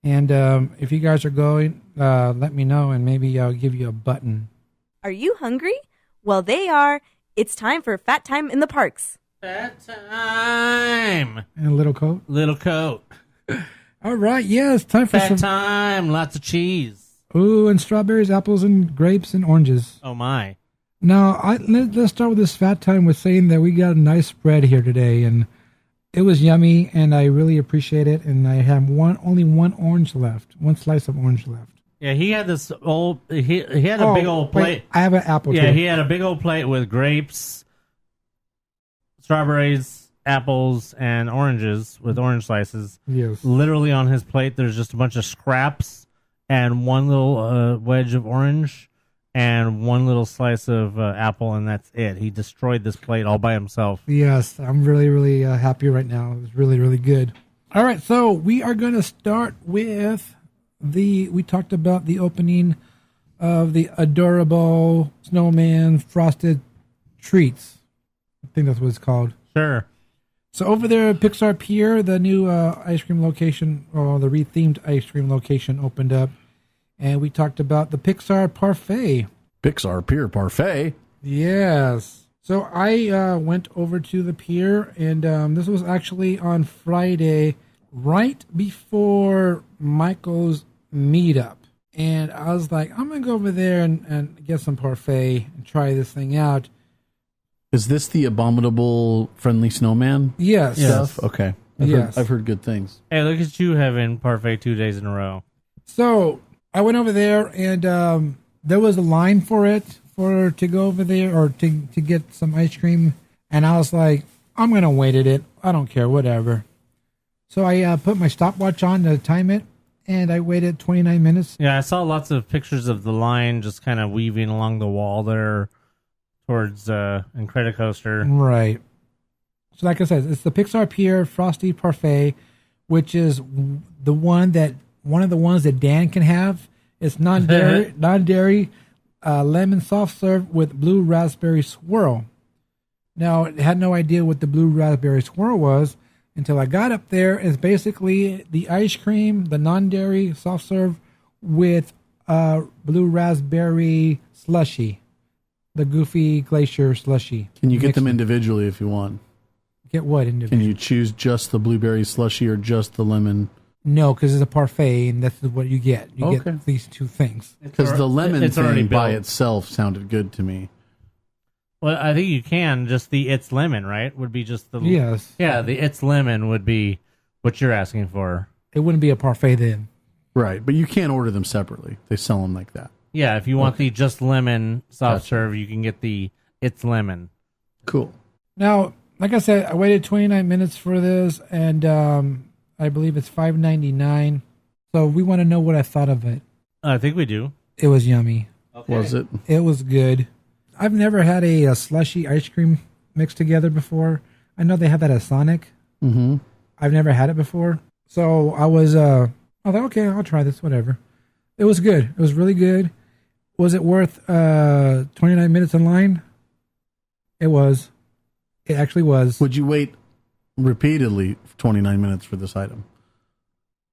And if you guys are going, let me know, and maybe I'll give you a button. Are you hungry? Well, they are. It's time for Fat Time in the Parks. Fat time. And a little coat. Little coat. All right, yeah, it's time for Fat some. time. Lots of cheese. Ooh, and strawberries, apples, and grapes, and oranges. Oh, my. Now, let's start with this Fat Time with saying that we got a nice spread here today, and it was yummy, and I really appreciate it. And I have only one orange left, one slice of orange left. Yeah, he had this old. He had a big old plate. Wait, I have an apple. Yeah, too. he had a big old plate with grapes, strawberries, apples, and oranges with orange slices. Yes. Literally on his plate, there's just a bunch of scraps and one little wedge of orange and one little slice of apple, and that's it. He destroyed this plate all by himself. Yes, I'm really, really happy right now. It was really, really good. All right, so we are going to start with we talked about the opening of the adorable snowman frosted treats. I think that's what it's called. Sure. So over there at Pixar Pier, the new ice cream location, or the rethemed ice cream location opened up. And we talked about the Pixar Parfait. Pixar Pier Parfait. Yes. So I went over to the pier, and this was actually on Friday, right before Michael's meetup. And I was like, I'm going to go over there and get some parfait and try this thing out. Is this the abominable friendly snowman Yes. stuff? Okay. I've heard good things. Hey, look at you having parfait 2 days in a row. So I went over there, and there was a line for it to go over there or to get some ice cream. And I was like, I'm going to wait at it. I don't care, whatever. So I put my stopwatch on to time it, and I waited 29 minutes. Yeah, I saw lots of pictures of the line just kind of weaving along the wall there towards Incredicoaster. Right. So like I said, it's the Pixar Pier Frosty Parfait, which is one of the ones that Dan can have. It's non-dairy lemon soft serve with blue raspberry swirl. Now, I had no idea what the blue raspberry swirl was until I got up there. It's basically the ice cream, the non-dairy soft serve with blue raspberry slushy, the Goofy Glacier slushy. Can you get them individually if you want? Get what individually? Can you choose just the blueberry slushy or just the lemon? No, because it's a parfait, and that's what you get. You Okay. get these two things. Because the lemon it's already thing by built. itself sounded good to me. Well, I think you can. Just the It's Lemon, right? Would be just the... Yes. Yeah, the It's Lemon would be what you're asking for. It wouldn't be a parfait then. Right, but you can't order them separately. They sell them like that. Yeah, if you want the just lemon soft Gotcha. serve, you can get the It's Lemon. Cool. Now, like I said, I waited 29 minutes for this, and I believe it's $5.99. So we want to know what I thought of it. I think we do. It was yummy. Okay. Was it? It was good. I've never had a slushy ice cream mixed together before. I know they have that at Sonic. Mm-hmm. I've never had it before. So I was like, okay, I'll try this, whatever. It was good. It was really good. Was it worth 29 minutes in line? It was. It actually was. Would you wait repeatedly for 29 minutes for this item?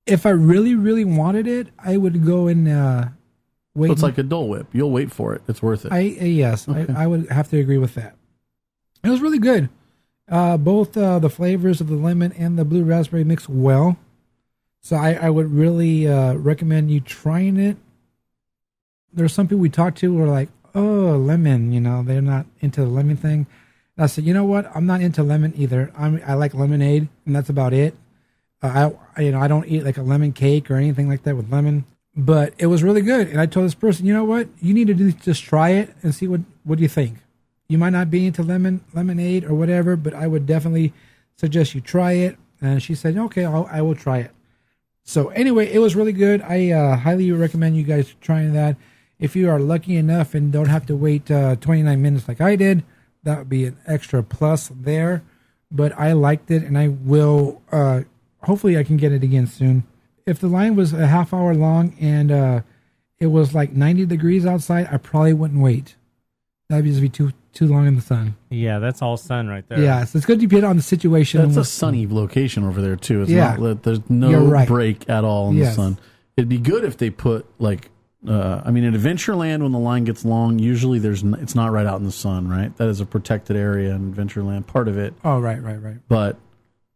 If I really, really wanted it, I would go and wait. Well, it's like a Dole Whip. You'll wait for it. It's worth it. Yes, Okay. I would have to agree with that. It was really good. Both the flavors of the lemon and the blue raspberry mix well. So I would really recommend you trying it. There's some people we talked to who are like, oh, lemon, they're not into the lemon thing. And I said, you know what? I'm not into lemon either. I like lemonade, and that's about it. I don't eat like a lemon cake or anything like that with lemon. But it was really good. And I told this person, you know what? You need to just try it and see what you think. You might not be into lemonade or whatever, but I would definitely suggest you try it. And she said, okay, I will try it. So anyway, it was really good. I highly recommend you guys trying that. If you are lucky enough and don't have to wait 29 minutes like I did, that would be an extra plus there. But I liked it, and I will, hopefully I can get it again soon. If the line was a half hour long and it was like 90 degrees outside, I probably wouldn't wait. That'd just be too long in the sun. Yeah, that's all sun right there. Yeah, so it's going to depend on the situation. That's a sunny location over there too. It's Yeah. not, there's You're no right. break at all in the Yes. sun. It'd be good if they put like, in Adventureland, when the line gets long, usually it's not right out in the sun, right? That is a protected area in Adventureland, part of it. Oh, right. But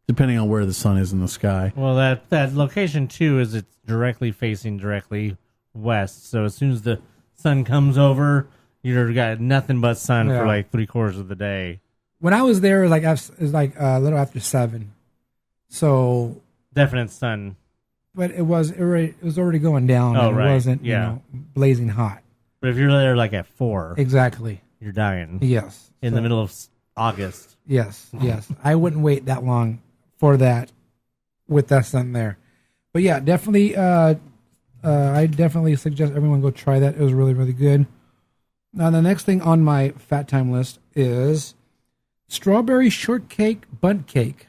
depending on where the sun is in the sky. Well, that location too is it's directly facing directly west. So as soon as the sun comes over, you've got nothing but sun Yeah. for like 3/4 of the day. When I was there, it was like a little after 7. So, Definite sun. but it was already going down. Oh, and right. It wasn't, Yeah. blazing hot. But if you're there like at 4, Exactly. you're dying. Yes. In the middle of August. Yes. I wouldn't wait that long for that with that sun there. But yeah, definitely. I definitely suggest everyone go try that. It was really, really good. Now, the next thing on my fat time list is strawberry shortcake bundt cake.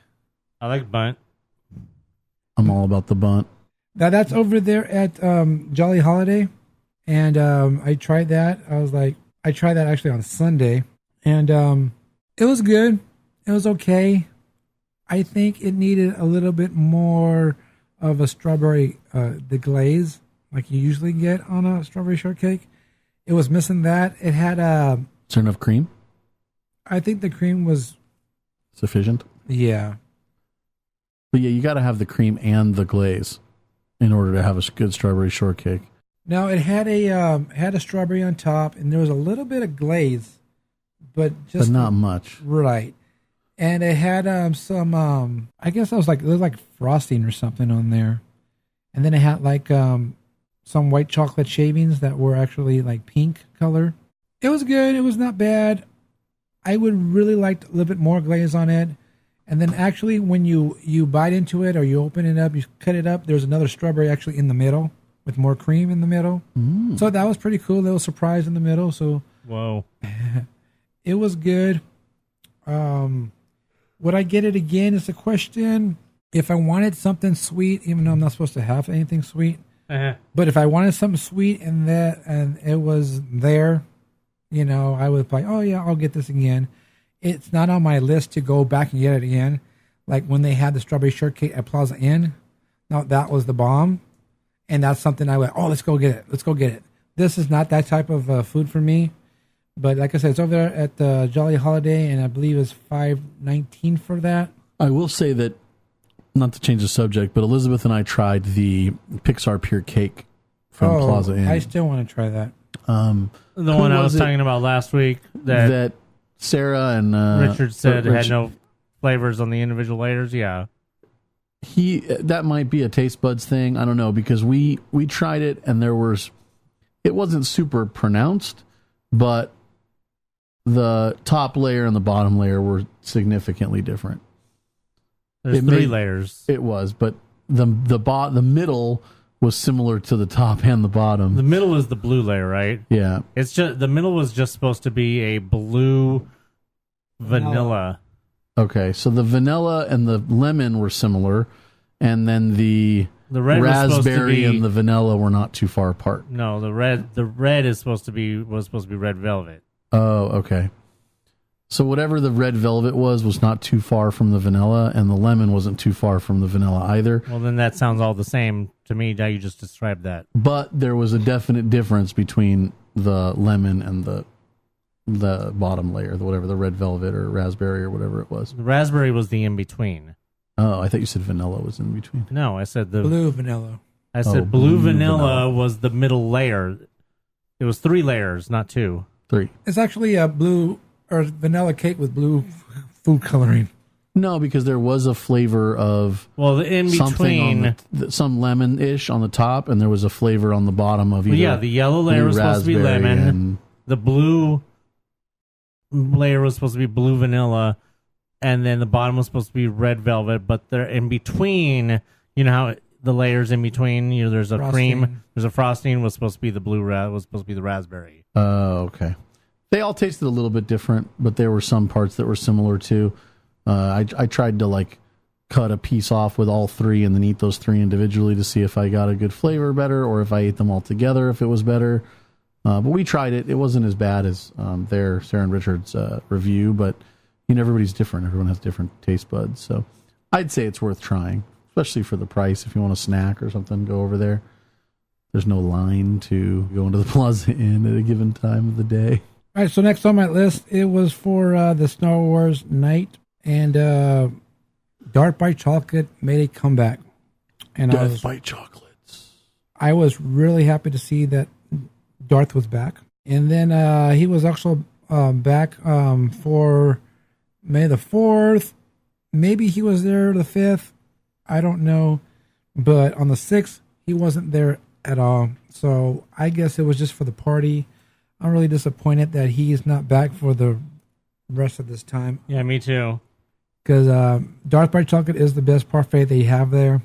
I like bunt. I'm all about the bunt. Now, that's over there at Jolly Holiday. And I tried that. I tried that actually on Sunday. And it was good. It was okay. I think it needed a little bit more of a strawberry, the glaze, like you usually get on a strawberry shortcake. It was missing that. It had Is there enough cream? I think the cream was, Sufficient? yeah. But yeah, you got to have the cream and the glaze in order to have a good strawberry shortcake. Now it had a strawberry on top, and there was a little bit of glaze, but But not much. right. And it had some I guess it was like frosting or something on there, and then it had like some white chocolate shavings that were actually like pink color. It was good. It was not bad. I would really like a little bit more glaze on it. And then actually when you bite into it or you open it up, you cut it up, there's another strawberry actually in the middle with more cream in the middle. So that was pretty cool. Little surprise in the middle. So Whoa. it was good. Would I get it again is the question. If I wanted something sweet, even though I'm not supposed to have anything sweet, but if I wanted something sweet and it was there, I would be like, oh yeah, I'll get this again. It's not on my list to go back and get it again. Like when they had the strawberry shortcake at Plaza Inn, now that was the bomb, and that's something I went, oh, let's go get it. Let's go get it. This is not that type of food for me. But like I said, it's over there at the Jolly Holiday, and I believe it's $5.19 for that. I will say that, not to change the subject, but Elizabeth and I tried the Pixar Pure Cake from Plaza Inn. I still want to try that. The one I was talking about last week that Sarah and Richard said had no flavors on the individual layers. Yeah. That might be a taste buds thing. I don't know, because we tried it and it wasn't super pronounced, but the top layer and the bottom layer were significantly different. There's 3 layers. It was, but the middle was similar to the top and the bottom. The middle is the blue layer, right? Yeah. It's just the middle was just supposed to be a blue vanilla. Okay, so the vanilla and the lemon were similar, and then the red raspberry and the vanilla were not too far apart. No, the red was supposed to be red velvet. Oh, okay. So whatever the red velvet was not too far from the vanilla, and the lemon wasn't too far from the vanilla either. Well, then that sounds all the same to me. Now you just described that. But there was a definite difference between the lemon and the bottom layer, the red velvet or raspberry or whatever it was. The raspberry was the in between. Oh, I thought you said vanilla was in between. No, I said the Blue vanilla. I said blue vanilla was the middle layer. It was 3 layers, not 2. 3. It's actually a blue or vanilla cake with blue food coloring. No, because there was a flavor of the in between, some lemon-ish on the top, and there was a flavor on the bottom of either. the yellow layer was supposed to be lemon. The blue layer was supposed to be blue vanilla, and then the bottom was supposed to be red velvet. But they're in between. You know how the layers in between. There's a cream. There's a frosting. Was supposed to be the blue. Was supposed to be the raspberry. Oh, okay. They all tasted a little bit different, but there were some parts that were similar too. I tried to cut a piece off with all three and then eat those three individually to see if I got a good flavor better or if I ate them all together, if it was better. But we tried it. It wasn't as bad as Sarah and Richard's review, but everybody's different. Everyone has different taste buds. So I'd say it's worth trying, especially for the price. If you want a snack or something, go over there. There's no line to go into the Plaza Inn at a given time of the day. All right, so next on my list, it was for the Star Wars Nite, and Dark by Chocolate made a comeback. And Death by Chocolates. I was really happy to see that Darth was back. And then he was also back for May the 4th. Maybe he was there the 5th. I don't know. But on the 6th, he wasn't there at all. So I guess it was just for the party. I'm really disappointed that he is not back for the rest of this time. Yeah, me too. Because Darth by Chocolate is the best parfait they have there.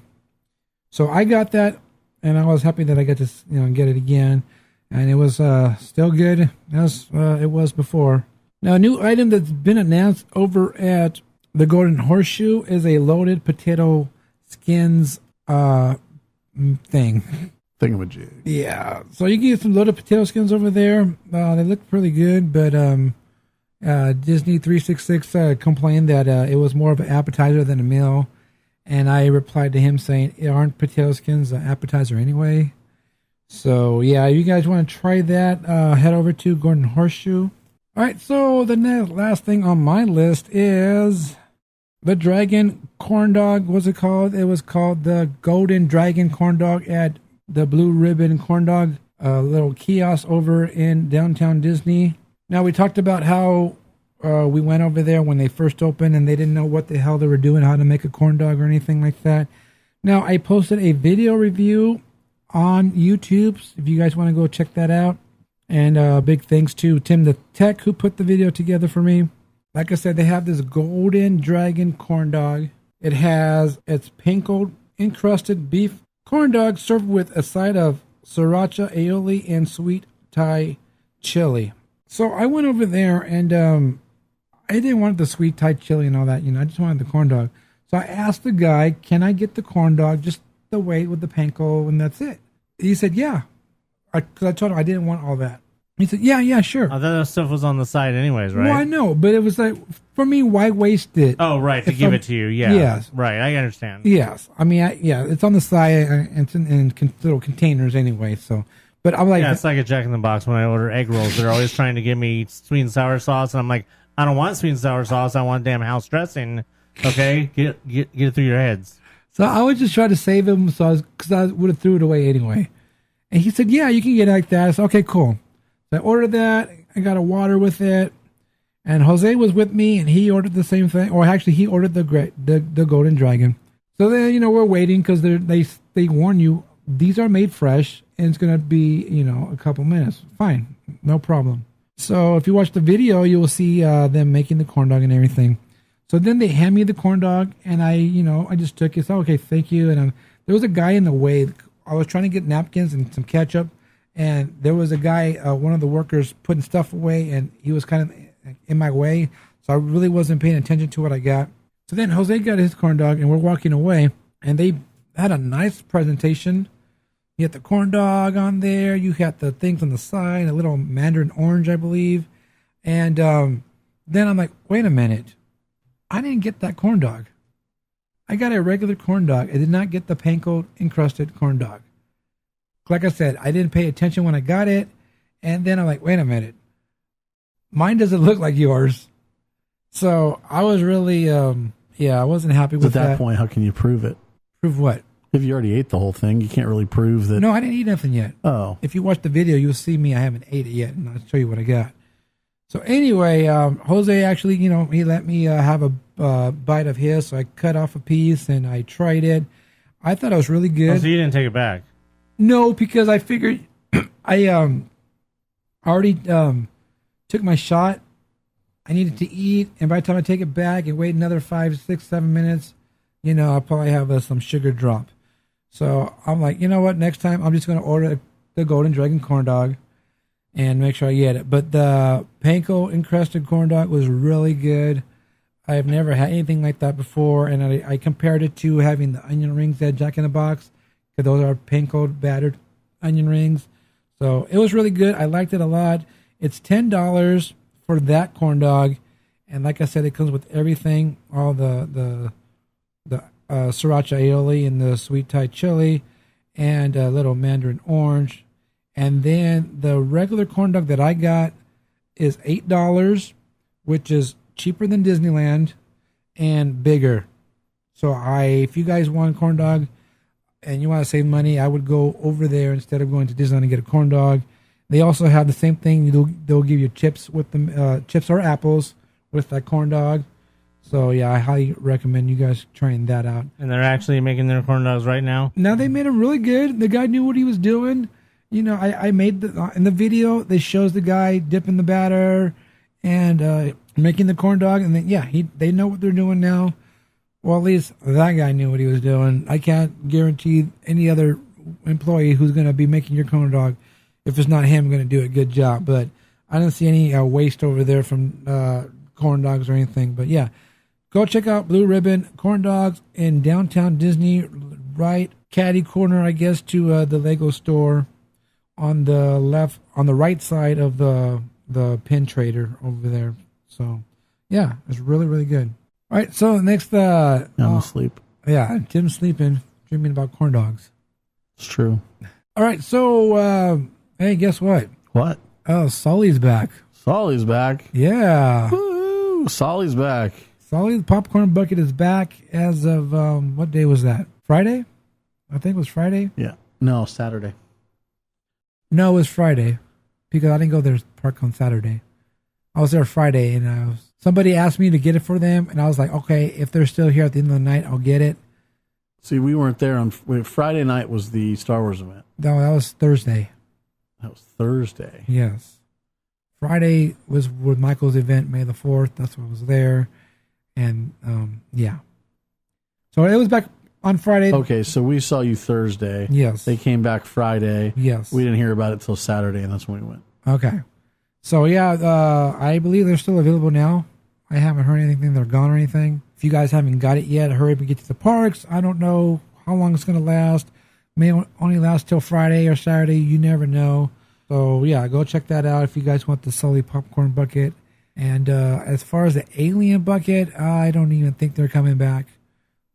So I got that, and I was happy that I got to get it again. And it was still good as it was before. Now, a new item that's been announced over at the Golden Horseshoe is a loaded potato skins thing. Thingamajig. Yeah. So you can get some loaded potato skins over there. They look pretty good, but Disney 366 complained that it was more of an appetizer than a meal. And I replied to him saying, aren't potato skins an appetizer anyway? So, yeah, you guys want to try that, head over to Golden Horseshoe. All right, so the last thing on my list is the Dragon Corn Dog. What's it called? It was called the Golden Dragon Corn Dog at the Blue Ribbon Corn Dog, a little kiosk over in downtown Disney. Now, we talked about how we went over there when they first opened and they didn't know what the hell they were doing, how to make a corn dog or anything like that. Now, I posted a video review on YouTube, if you guys want to go check that out. And big thanks to Tim the Tech who put the video together for me. Like I said, they have this Golden Dragon Corn Dog. It's panko encrusted beef corn dog served with a side of sriracha aioli and sweet Thai chili. So I went over there and I didn't want the sweet Thai chili and all that, I just wanted the corn dog. So I asked the guy, can I get the corn dog just the way with the panko and that's it? He said, yeah. Because I told him I didn't want all that. He said, yeah, sure. I thought that stuff was on the side anyways, right? Well, I know, but it was like, for me, why waste it? Oh, right, to give it to you, yeah. Yes. Right, I understand. Yes. I mean, it's on the side, and it's in little containers anyway, so. But I'm like. Yeah, it's like a Jack in the Box when I order egg rolls. They're always trying to give me sweet and sour sauce, and I'm like, I don't want sweet and sour sauce, I want damn house dressing. Okay? Get it through your heads. So I was just trying to save him, because I would have threw it away anyway. And he said, yeah, you can get it like that. I said, okay, cool. So I ordered that. I got a water with it. And Jose was with me, and he ordered the same thing. Or actually, he ordered the Golden Dragon. So then, we're waiting because they warn you, these are made fresh, and it's going to be, a couple minutes. Fine. No problem. So if you watch the video, you will see them making the corn dog and everything. So then they hand me the corn dog, and I just took it. So, okay, thank you. And there was a guy in the way. I was trying to get napkins and some ketchup, and there was a guy, one of the workers, putting stuff away, and he was kind of in my way, so I really wasn't paying attention to what I got. So then Jose got his corn dog, and we're walking away, and they had a nice presentation. You had the corn dog on there, you had the things on the side, a little mandarin orange, I believe, and then I'm like, wait a minute, I didn't get that corn dog. I got a regular corn dog. I did not get the panko encrusted corn dog. Like I said, I didn't pay attention when I got it. And then I'm like, wait a minute. Mine doesn't look like yours. So I was really, I wasn't happy with that. At that point, how can you prove it? Prove what? If you already ate the whole thing, you can't really prove that. No, I didn't eat nothing yet. Oh. If you watch the video, you'll see me. I haven't ate it yet. And I'll show you what I got. So anyway, Jose actually, he let me have a bite of his. So I cut off a piece and I tried it. I thought it was really good. Oh, so you didn't take it back? No, because I figured I already took my shot. I needed to eat, and by the time I take it back and wait another 5, 6, 7 minutes, I'll probably have some sugar drop. So I'm like, you know what? Next time I'm just going to order the Golden Dragon corn dog and make sure I get it. But the panko encrusted corn dog was really good. I've never had anything like that before, and I compared it to having the onion rings at Jack in the Box, because those are panko battered onion rings. So it was really good. I liked it a lot. It's $10 for that corn dog, and like I said, it comes with everything, all the sriracha aioli and the sweet Thai chili, and a little mandarin orange. And then the regular corn dog that I got is $8, which is cheaper than Disneyland and bigger. So if you guys want a corn dog and you want to save money, I would go over there instead of going to Disneyland and get a corn dog. They also have the same thing. They'll give you chips with them, chips or apples with that corn dog. So yeah, I highly recommend you guys trying that out. And they're actually making their corn dogs right now. Now they made them really good. The guy knew what he was doing. You know, I made in the video, they shows the guy dipping the batter and making the corn dog, and then they know what they're doing now. Well, at least that guy knew what he was doing. I can't guarantee any other employee who's going to be making your corn dog, if it's not him, going to do a good job. But I don't see any waste over there from corn dogs or anything. But yeah, go check out Blue Ribbon Corn Dogs in downtown Disney, right catty corner, I guess, to the Lego store. On the right side of the pin trader over there. So, yeah, it's really, really good. All right, so next... I'm asleep. Yeah, Tim's sleeping, dreaming about corn dogs. It's true. All right, so, hey, guess what? What? Oh, Sully's back. Sully's back. Yeah. Woo! Sully's back. Sully's Popcorn Bucket is back as of, what day was that? Friday? I think it was Friday. Yeah. No, Saturday. No, it was Friday, because I didn't go there to park on Saturday. I was there Friday, and somebody asked me to get it for them, and I was like, okay, if they're still here at the end of the night, I'll get it. See, we weren't there on Friday night. Was the Star Wars event? No, that was Thursday. That was Thursday. Yes. Friday was with Michael's event, May the 4th. That's what was there. And, yeah. So it was back on Friday. Okay, so we saw you Thursday. Yes. They came back Friday. Yes. We didn't hear about it till Saturday, and that's when we went. Okay. So, yeah, I believe they're still available now. I haven't heard anything. They're gone or anything. If you guys haven't got it yet, hurry up and get to the parks. I don't know how long it's going to last. May only last till Friday or Saturday. You never know. So, yeah, go check that out if you guys want the Sully Popcorn Bucket. And as far as the Alien Bucket, I don't even think they're coming back.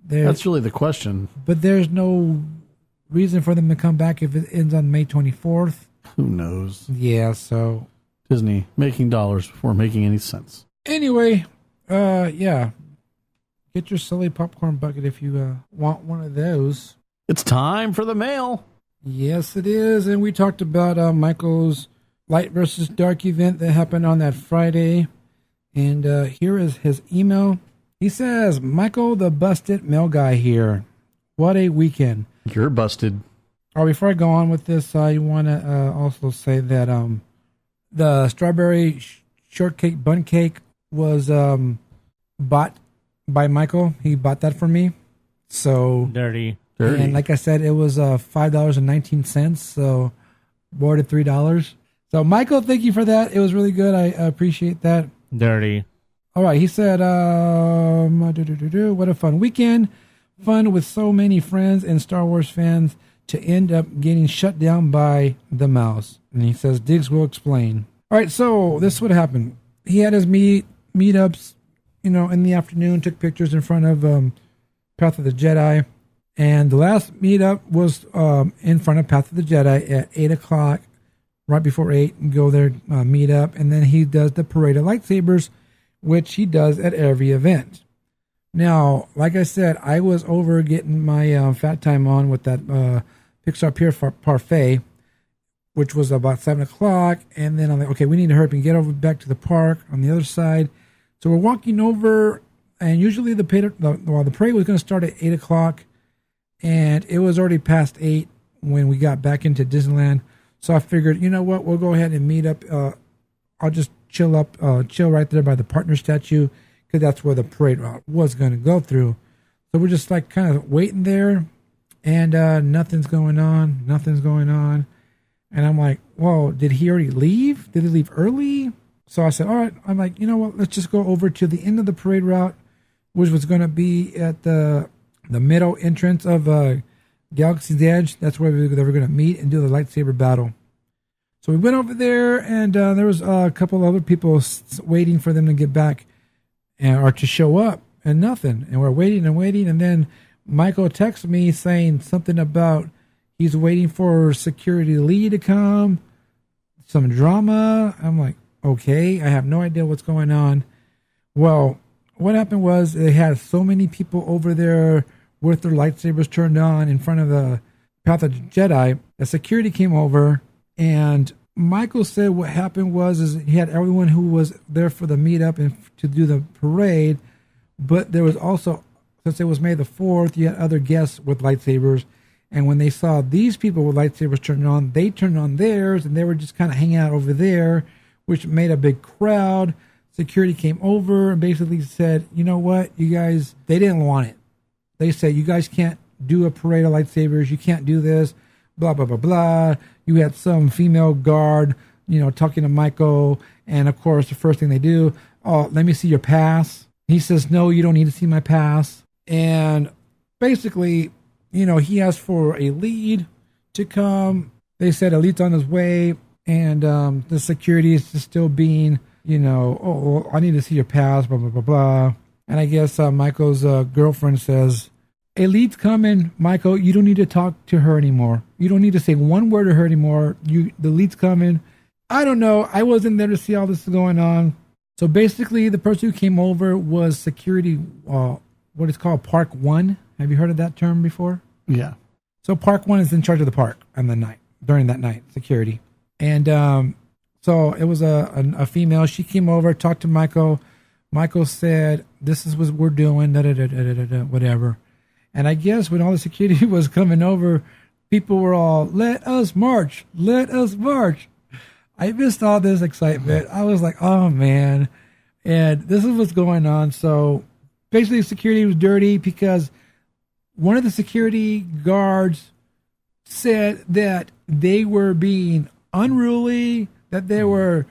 That's really the question. But there's no reason for them to come back if it ends on May 24th. Who knows? Yeah, so... Disney making dollars before making any sense. Anyway, yeah. Get your Sully Popcorn Bucket if you want one of those. It's time for the mail. Yes, it is. And we talked about Michael's Light versus Dark event that happened on that Friday. And here is his email. He says, Michael the Busted Mail Guy here. What a weekend. You're busted. Oh, before I go on with this, I want to also say that the strawberry shortcake bun cake was bought by Michael. He bought that for me. So Dirty. And like I said, it was $5.19. So more than $3. So Michael, thank you for that. It was really good. I appreciate that. Dirty. All right. He said, what a fun weekend. Fun with so many friends and Star Wars fans to end up getting shut down by the mouse. And he says, Diggs will explain. All right. So this is what happened. He had his meetups, in the afternoon, took pictures in front of Path of the Jedi. And the last meetup was in front of Path of the Jedi at 8 o'clock, right before 8, and go there, meet up. And then he does the Parade of Lightsabers, which he does at every event. Now, like I said, I was over getting my fat time on with that Pixar Pier Parfait, which was about 7 o'clock. And then I'm like, okay, we need to hurry up and get over back to the park on the other side. So we're walking over, and usually the parade was going to start at 8 o'clock. And it was already past 8 when we got back into Disneyland. So I figured, you know what, we'll go ahead and meet up. I'll just chill right there by the partner statue, because that's where the parade route was going to go through. So we're just like kind of waiting there, and nothing's going on. And I'm like, whoa, did he already leave? Did he leave early? So I said, all right. I'm like, you know what, let's just go over to the end of the parade route which was going to be at the middle entrance of Galaxy's Edge. That's where they were going to meet and do the lightsaber battle. So we went over there, and there was a couple other people waiting for them to get back or to show up, and nothing. And we're waiting, and then Michael texted me saying something about he's waiting for security lead to come, some drama. I'm like, okay, I have no idea what's going on. Well, what happened was they had so many people over there with their lightsabers turned on in front of the Path of the Jedi. The security came over, and Michael said what happened was he had everyone who was there for the meetup and to do the parade, but there was also, since it was May the 4th, you had other guests with lightsabers. And when they saw these people with lightsabers turned on, they turned on theirs, and they were just kind of hanging out over there, which made a big crowd. Security came over and basically said, you know what, you guys, they didn't want it. They said, you guys can't do a parade of lightsabers. You can't do this, blah, blah, blah, blah. You had some female guard, talking to Michael. And, of course, the first thing they do, oh, let me see your pass. He says, no, you don't need to see my pass. And basically, he asked for a lead to come. They said a lead's on his way, and the security is just still being, oh, I need to see your pass, blah, blah, blah, blah. And I guess Michael's girlfriend says, a lead's coming, Michael. You don't need to talk to her anymore. You don't need to say one word to her anymore. The lead's coming. I don't know. I wasn't there to see all this going on. So basically, the person who came over was security, what is called Park 1. Have you heard of that term before? Yeah. So Park 1 is in charge of the park on the night, during that night, security. And so it was a female. She came over, talked to Michael. Michael said, this is what we're doing, whatever. And I guess when all the security was coming over, people were all, let us march, let us march. I missed all this excitement. I was like, oh, man. And this is what's going on. So basically, security was dirty because one of the security guards said that they were being unruly, that they were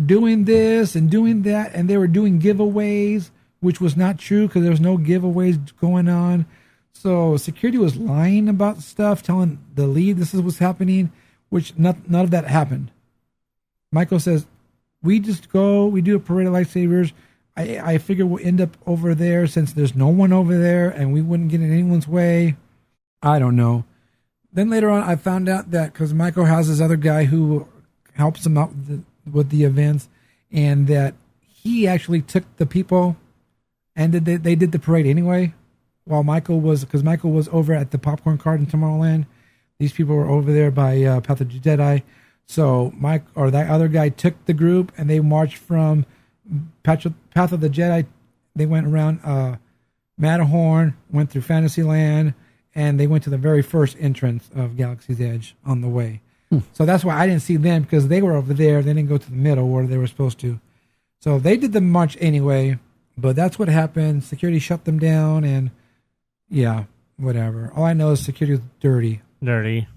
doing this and doing that, and they were doing giveaways, which was not true because there was no giveaways going on. So security was lying about stuff, telling the lead this is what's happening, which none of that happened. Michael says, we just go, we do a parade of lightsabers. I figure we'll end up over there since there's no one over there and we wouldn't get in anyone's way. I don't know. Then later on, I found out that because Michael has this other guy who helps him out with the events, and that he actually took the people and they did the parade anyway. While Michael was over at the popcorn cart in Tomorrowland, these people were over there by Path of the Jedi. So that other guy took the group and they marched from Path of the Jedi. They went around Matterhorn, went through Fantasyland, and they went to the very first entrance of Galaxy's Edge on the way. So that's why I didn't see them, because they were over there. They didn't go to the middle where they were supposed to. So they did the march anyway, but that's what happened. Security shut them down, and yeah, whatever. All I know is security was dirty. Dirty.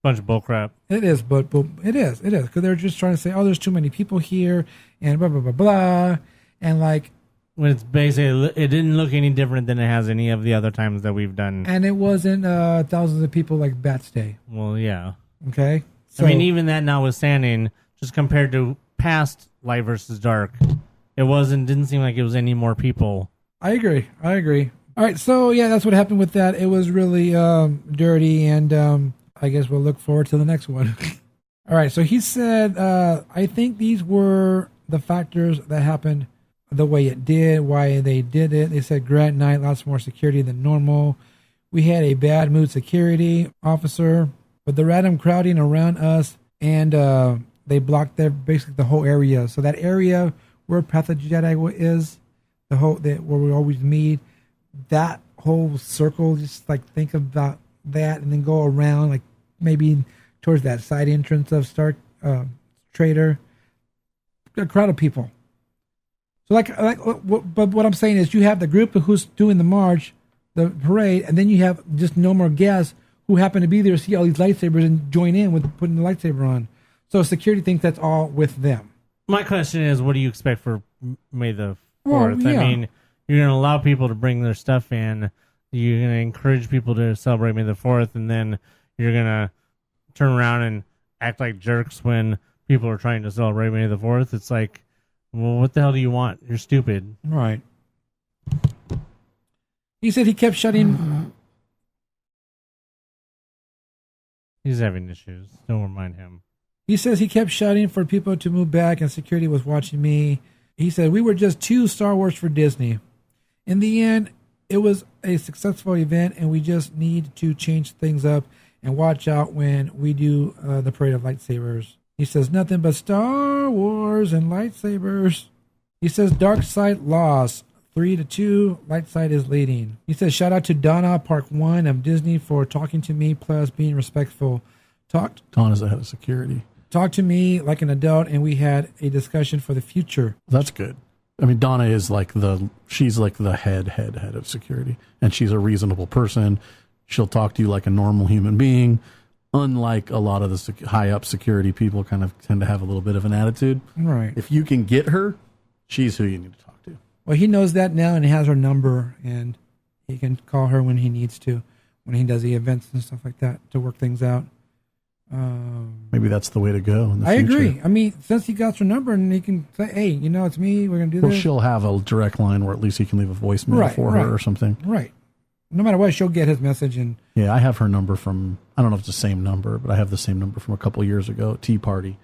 Bunch of bullcrap. It is, but it is, because they're just trying to say, oh, there's too many people here, and blah, blah, blah, blah. And like, when it's basically, it didn't look any different than it has any of the other times that we've done. And it wasn't thousands of people like Bats Day. Well, yeah. Okay. So, I mean, even that notwithstanding, just compared to past Light versus Dark, didn't seem like it was any more people. I agree. All right. So yeah, that's what happened with that. It was really dirty, and I guess we'll look forward to the next one. All right. So he said, I think these were the factors that happened the way it did, why they did it. They said Grant Night, lots more security than normal. We had a bad mood security officer, but the random crowding around us, and they blocked basically the whole area. So that area where Path of the Jedi is, where we always meet, that whole circle, just like think about that and then go around, like maybe towards that side entrance of Star Trader. A crowd of people. So but what I'm saying is you have the group who's doing the march, the parade, and then you have just no more guests who happen to be there to see all these lightsabers and join in with putting the lightsaber on. So security thinks that's all with them. My question is, what do you expect for May the 4th? Well, yeah. I mean, you're going to allow people to bring their stuff in. You're going to encourage people to celebrate May the 4th, and then you're going to turn around and act like jerks when people are trying to celebrate May the 4th. It's like, well, what the hell do you want? You're stupid. Right. He said he kept shutting. He's having issues. Don't remind him. He says he kept shouting for people to move back, and security was watching me. He said we were just too Star Wars for Disney. In the end, it was a successful event, and we just need to change things up and watch out when we do the parade of lightsabers. He says nothing but Star Wars and lightsabers. He says dark side lost 3-2. Light side is leading. He says shout out to Donna Park 1 of Disney for talking to me plus being respectful. Donna's the head of security. Talked to me like an adult, and we had a discussion for the future. That's good. I mean, Donna is she's like the head of security, and she's a reasonable person. She'll talk to you like a normal human being, unlike a lot of the high up security people kind of tend to have a little bit of an attitude. Right. If you can get her, she's who you need to talk to. Well, he knows that now, and he has her number, and he can call her when he needs to, when he does the events and stuff like that to work things out. Maybe that's the way to go in the future. Agree. I mean, since he got her number, and he can say, hey, it's me, we're going to do this. Well, she'll have a direct line where at least he can leave a voicemail for her or something. Right. No matter what, she'll get his message. And yeah, I have her number from, I don't know if it's the same number, but I have the same number from a couple of years ago at Tea Party.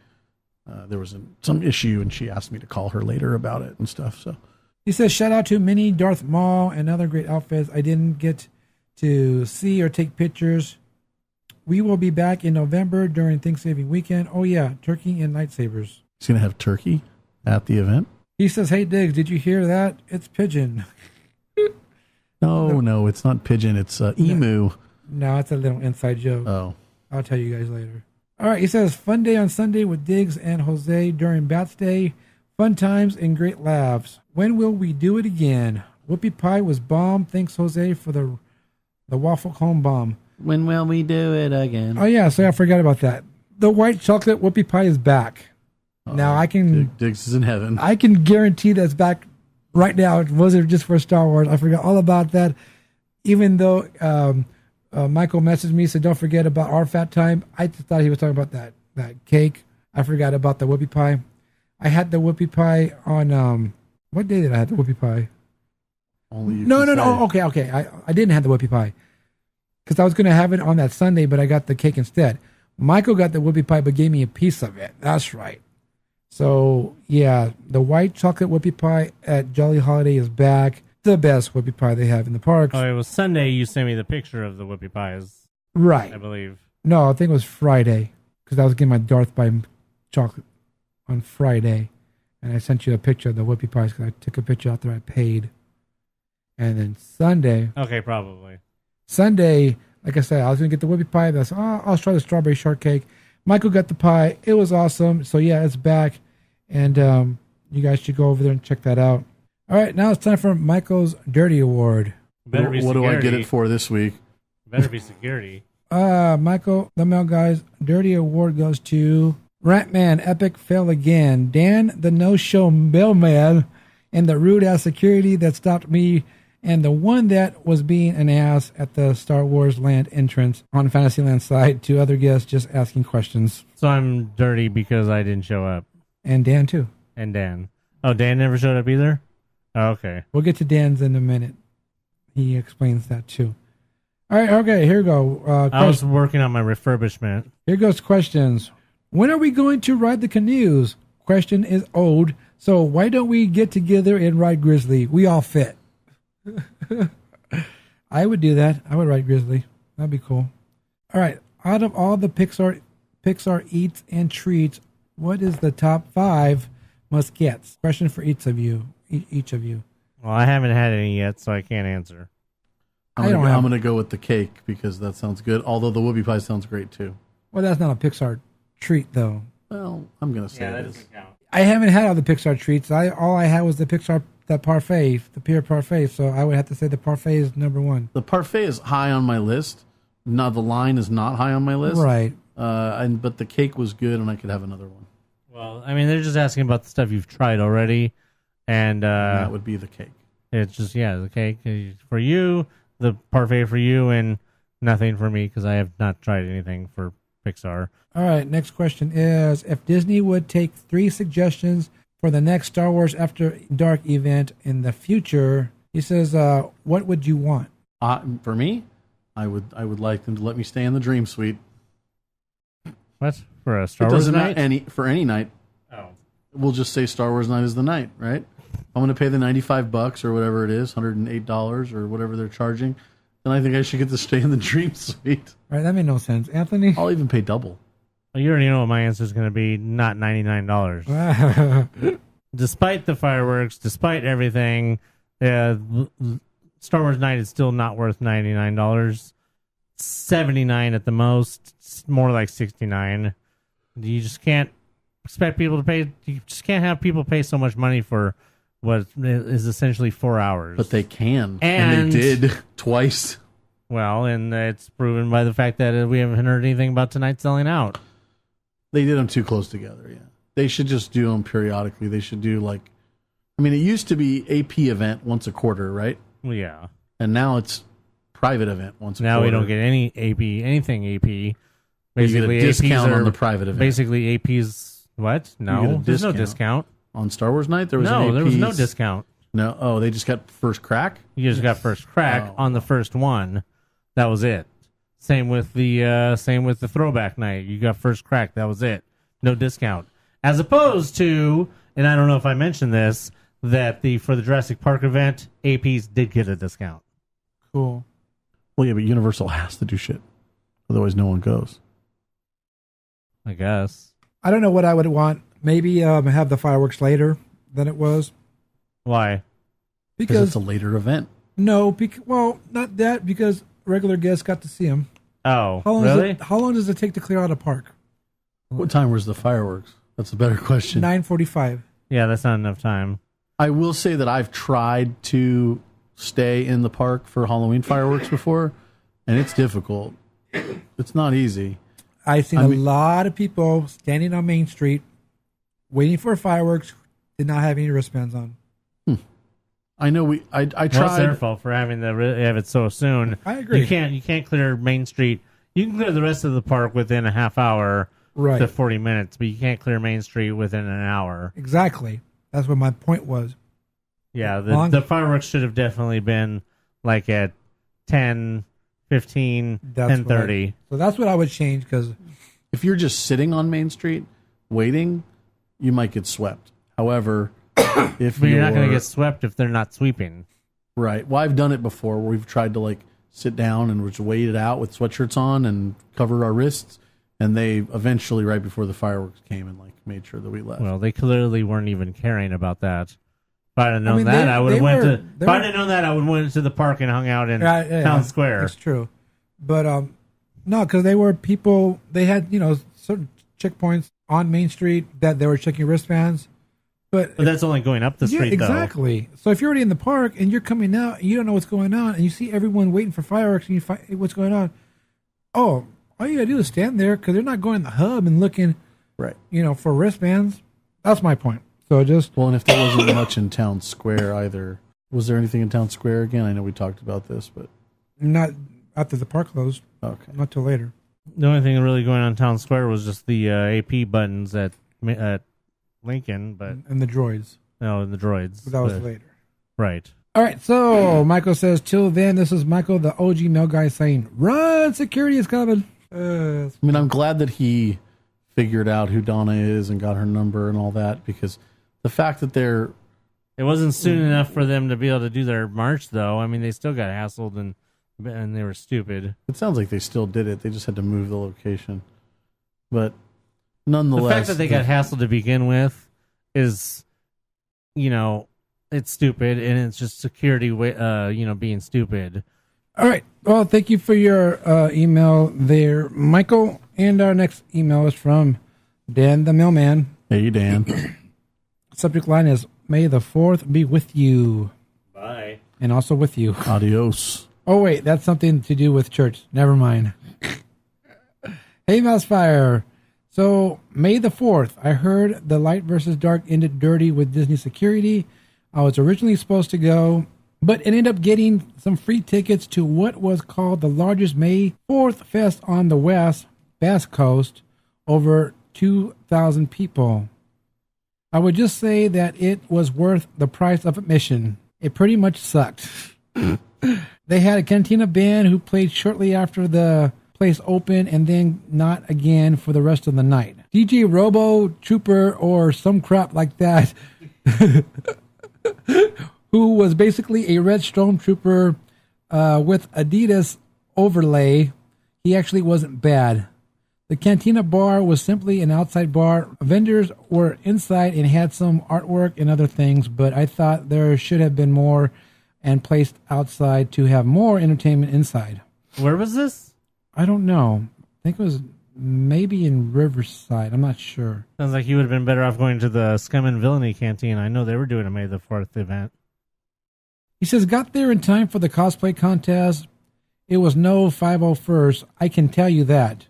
There was some issue, and she asked me to call her later about it and stuff. So he says, shout out to Minnie, Darth Maul, and other great outfits. I didn't get to see or take pictures. We will be back in November during Thanksgiving weekend. Oh, yeah, turkey and lightsabers. He's going to have turkey at the event? He says, hey, Diggs, did you hear that? It's pigeon. No, it's not pigeon. It's emu. No, it's a little inside joke. Oh. I'll tell you guys later. All right, he says, fun day on Sunday with Diggs and Jose during Bats Day. Fun times and great laughs. When will we do it again? Whoopie pie was bomb. Thanks, Jose, for the waffle cone bomb. When will we do it again? Oh, yeah, so I forgot about that. The white chocolate whoopie pie is back. Now I can... Diggs is in heaven. I can guarantee that's back right now. It wasn't just for Star Wars. I forgot all about that. Even though Michael messaged me, said, don't forget about our fat time. I just thought he was talking about that cake. I forgot about the whoopie pie. I had the whoopie pie on... what day did I have the whoopie pie? Only you No. Okay. I didn't have the whoopie pie. Because I was going to have it on that Sunday, but I got the cake instead. Michael got the whoopie pie, but gave me a piece of it. That's right. So, yeah, the white chocolate whoopie pie at Jolly Holiday is back. The best whoopie pie they have in the parks. Oh, it was Sunday you sent me the picture of the whoopie pies. Right. I believe. No, I think it was Friday. Because I was getting my Darth by chocolate on Friday. And I sent you a picture of the whoopie pies because I took a picture after I paid. And then Sunday... Okay, probably. Sunday, like I said, I was going to get the whoopie pie. But I said, I'll try the strawberry shortcake. Michael got the pie. It was awesome. So, yeah, it's back. And you guys should go over there and check that out. All right, now it's time for Michael's Dirty Award. Better be what do I security. get it for this week? Better be security. Michael, the mail guys, Dirty Award goes to Ratman, Epic Fail Again, Dan, the no-show mailman, and the rude-ass security that stopped me, and the one that was being an ass at the Star Wars Land entrance on Fantasyland side to other guests just asking questions. So I'm dirty because I didn't show up. And Dan, too. And Dan. Oh, Dan never showed up either? Oh, okay. We'll get to Dan's in a minute. He explains that, too. All right, okay, here we go. I was working on my refurbishment. Here goes questions. When are we going to ride the canoes? Question is old, so why don't we get together and ride Grizzly? We all fit. I would do that. I would ride Grizzly. That'd be cool. All right. Out of all the Pixar eats and treats, what is the top 5 must-gets? Question for each of you. Well, I haven't had any yet, so I can't answer. I'm going to go with the cake because that sounds good, although the whoopie pie sounds great, too. Well, that's not a Pixar treat, though. Well, I'm going to say that it is. doesn't count. I haven't had all the Pixar treats. All I had was the Pixar, the parfait, the pure parfait, so I would have to say the parfait is number 1. The parfait is high on my list. No, the line is not high on my list. Right. But the cake was good, and I could have another one. Well, I mean, they're just asking about the stuff you've tried already, and that would be the cake. It's just, okay, for you, the parfait for you, and nothing for me because I have not tried anything for Pixar. All right, next question is, if Disney would take 3 suggestions for the next Star Wars After Dark event in the future, he says, what would you want? For me, I would like them to let me stay in the Dream Suite. What? For a Star Wars night? For any night. Oh. We'll just say Star Wars Night is the night, right? I'm going to pay the $95 or whatever it is, $108 or whatever they're charging. Then I think I should get to stay in the Dream Suite. All right, that made no sense. Anthony? I'll even pay double. Well, you already know what my answer is going to be, not $99. Despite the fireworks, despite everything, Star Wars Night is still not worth $99. $79 at the most. It's more like $69. You just can't expect people to pay. You just can't have people pay so much money for what is essentially 4 hours. But they can. And they did twice. Well, and it's proven by the fact that we haven't heard anything about tonight selling out. They did them too close together, yeah. They should just do them periodically. They should do it used to be AP event once a quarter, right? Well, yeah. And now it's private event once a quarter. Now we don't get anything AP. Basically, you get a discount on the private event. Basically, AP's what? No, there's no discount. On Star Wars Night, there was there was no discount. No, oh, they just got first crack? You just got first crack on the first one. That was it. Same with the throwback night. You got first crack. That was it. No discount. As opposed to, and I don't know if I mentioned this, that for the Jurassic Park event, APs did get a discount. Cool. Well, yeah, but Universal has to do shit. Otherwise, no one goes. I guess. I don't know what I would want. Maybe have the fireworks later than it was. Why? Because it's a later event. No, not that, because regular guests got to see them. Oh, really? How long does it take to clear out a park? What time was the fireworks? That's a better question. 9:45. Yeah, that's not enough time. I will say that I've tried to stay in the park for Halloween fireworks before, and it's difficult. It's not easy. I've seen a lot of people standing on Main Street waiting for fireworks, did not have any wristbands on. I know I tried. Well, it's their fault for having have it so soon. I agree. You can't clear Main Street. You can clear the rest of the park within a half hour to 40 minutes, but you can't clear Main Street within an hour. Exactly. That's what my point was. Yeah, the fireworks should have definitely been like at 10, 15, 10:30. So that's what I would change, because if you're just sitting on Main Street waiting, you might get swept. However, but you're not going to get swept if they're not sweeping. Right. Well, I've done it before where we've tried to sit down and just wait it out with sweatshirts on and cover our wrists, and they eventually, right before the fireworks came, and made sure that we left. Well, they clearly weren't even caring about that. If I'd have known that, I would have went to. If I'd have known that, I would have went to the park and hung out in Town Square. That's true, but no, because they were people. They had certain checkpoints on Main Street that they were checking wristbands. But that's only going up the street, exactly. So if you're already in the park and you're coming out and you don't know what's going on, and you see everyone waiting for fireworks and you find what's going on, all you gotta do is stand there, because they're not going in the hub and looking, right? For wristbands. That's my point. So and if there wasn't much in Town Square either, was there anything in Town Square again? I know we talked about this, but not after the park closed. Okay, not till later. The only thing really going on in Town Square was just the AP buttons at Lincoln, and the droids. No, and the droids. But that was later. Right. All right, so Michael says, till then, this is Michael, the OG mail guy, saying, run, security is coming. I'm glad that he figured out who Donna is and got her number and all that, because the fact that it wasn't soon enough for them to be able to do their march, though. I mean, they still got hassled and they were stupid. It sounds like they still did it. They just had to move the location. But nonetheless, the fact that they got hassled to begin with is, it's stupid, and it's just security, being stupid. All right. Well, thank you for your email there, Michael. And our next email is from Dan the Mailman. Hey, Dan. Subject line is, May the 4th be with you. Bye. And also with you. Adios. Oh, wait. That's something to do with church. Never mind. Hey, MousePIRE. So, May the 4th, I heard the light versus dark ended dirty with Disney security. I was originally supposed to go. but ended up getting some free tickets to what was called the largest May 4th Fest on the West Coast, over 2,000 people. I would just say that it was worth the price of admission. It pretty much sucked. They had a cantina band who played shortly after the place opened and then not again for the rest of the night. DJ Robo Trooper or some crap like that, who was basically a red stormtrooper with Adidas overlay. He actually wasn't bad. The Cantina bar was simply an outside bar. Vendors were inside and had some artwork and other things, but I thought there should have been more and placed outside to have more entertainment inside. Where was this? I don't know. I think it was maybe in Riverside. I'm not sure. Sounds like you would have been better off going to the Scum and Villainy Canteen. I know they were doing a May the 4th event. He says, got there in time for the cosplay contest. It was no 501st. I can tell you that.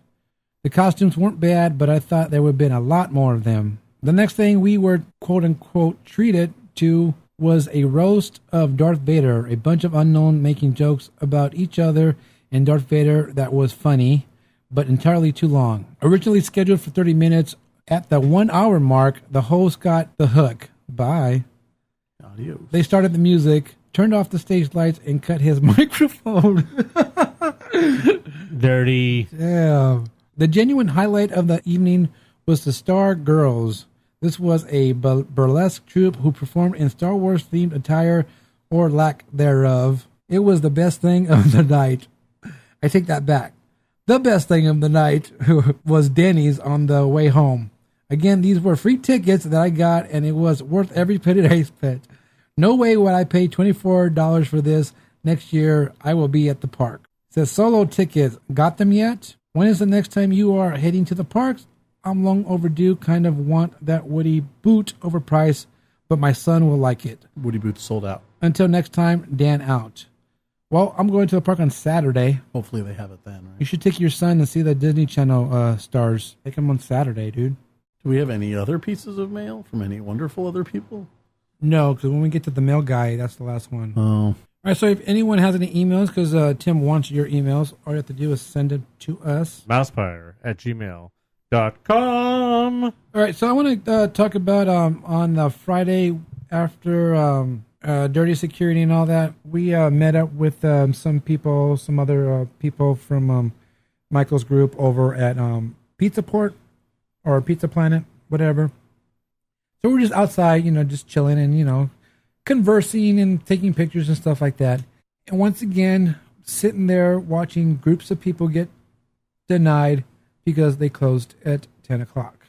The costumes weren't bad, but I thought there would have been a lot more of them. The next thing we were quote-unquote treated to was a roast of Darth Vader, a bunch of unknown making jokes about each other and Darth Vader that was funny, but entirely too long. Originally scheduled for 30 minutes, at the 1 hour mark, the host got the hook. Bye. Adios. They started the music, turned off the stage lights, and cut his microphone. Dirty. Yeah. The genuine highlight of the evening was the Star Girls. This was a burlesque troupe who performed in Star Wars themed attire or lack thereof. It was the best thing of the night. I take that back. The best thing of the night was Denny's on the way home. Again, these were free tickets that I got, and it was worth every penny I spent. No way would I pay $24 for this. Next year, I will be at the park. It says solo tickets. Got them yet? When is the next time you are heading to the parks? I'm long overdue. Kind of want that Woody boot overpriced, but my son will like it. Woody Boots sold out. Until next time, Dan out. Well, I'm going to the park on Saturday. Hopefully they have it then, right? You should take your son and see the Disney Channel stars. Take him on Saturday, dude. Do we have any other pieces of mail from any wonderful other people? No, because when we get to the mail guy, that's the last one. Oh. All right, so if anyone has any emails, because Tim wants your emails, all you have to do is send it to us. MousePIRE@gmail.com. All right, so I want to talk about on the Friday after Dirty Security and all that, we met up with some people, some other people from Michael's group over at Pizza Port or Pizza Planet, whatever. So we're just outside, just chilling and, conversing and taking pictures and stuff like that. And once again, sitting there watching groups of people get denied because they closed at 10 o'clock.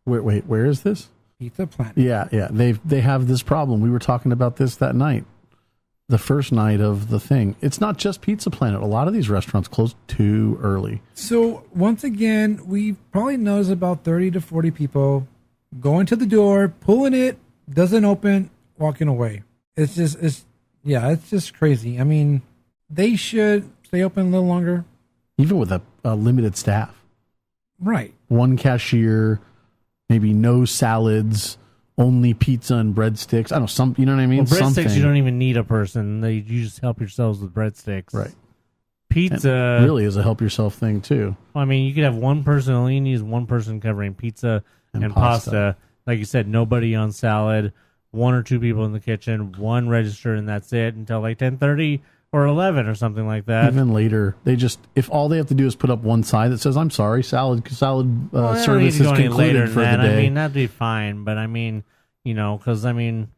Wait, where is this? Pizza Planet. Yeah. They have this problem. We were talking about this that night, the first night of the thing. It's not just Pizza Planet. A lot of these restaurants close too early. So once again, we probably noticed about 30 to 40 people going to the door, pulling it, doesn't open, walking away. It's just crazy. I mean, they should stay open a little longer. Even with a limited staff. Right. One cashier, maybe no salads, only pizza and breadsticks. I don't know, you know what I mean? Well, breadsticks, Something. you don't even need a person. You just help yourselves with breadsticks. Right. Pizza and really is a help yourself thing too. I mean, you could have one person, all you need is one person covering pizza and pasta. Like you said, nobody on salad, one or two people in the kitchen, one register, and that's it until like 10:30 or 11 or something like that. Even later, if all they have to do is put up one sign that says, "I'm sorry, salad service is concluded for the day." I mean, that'd be fine, but I mean, because I don't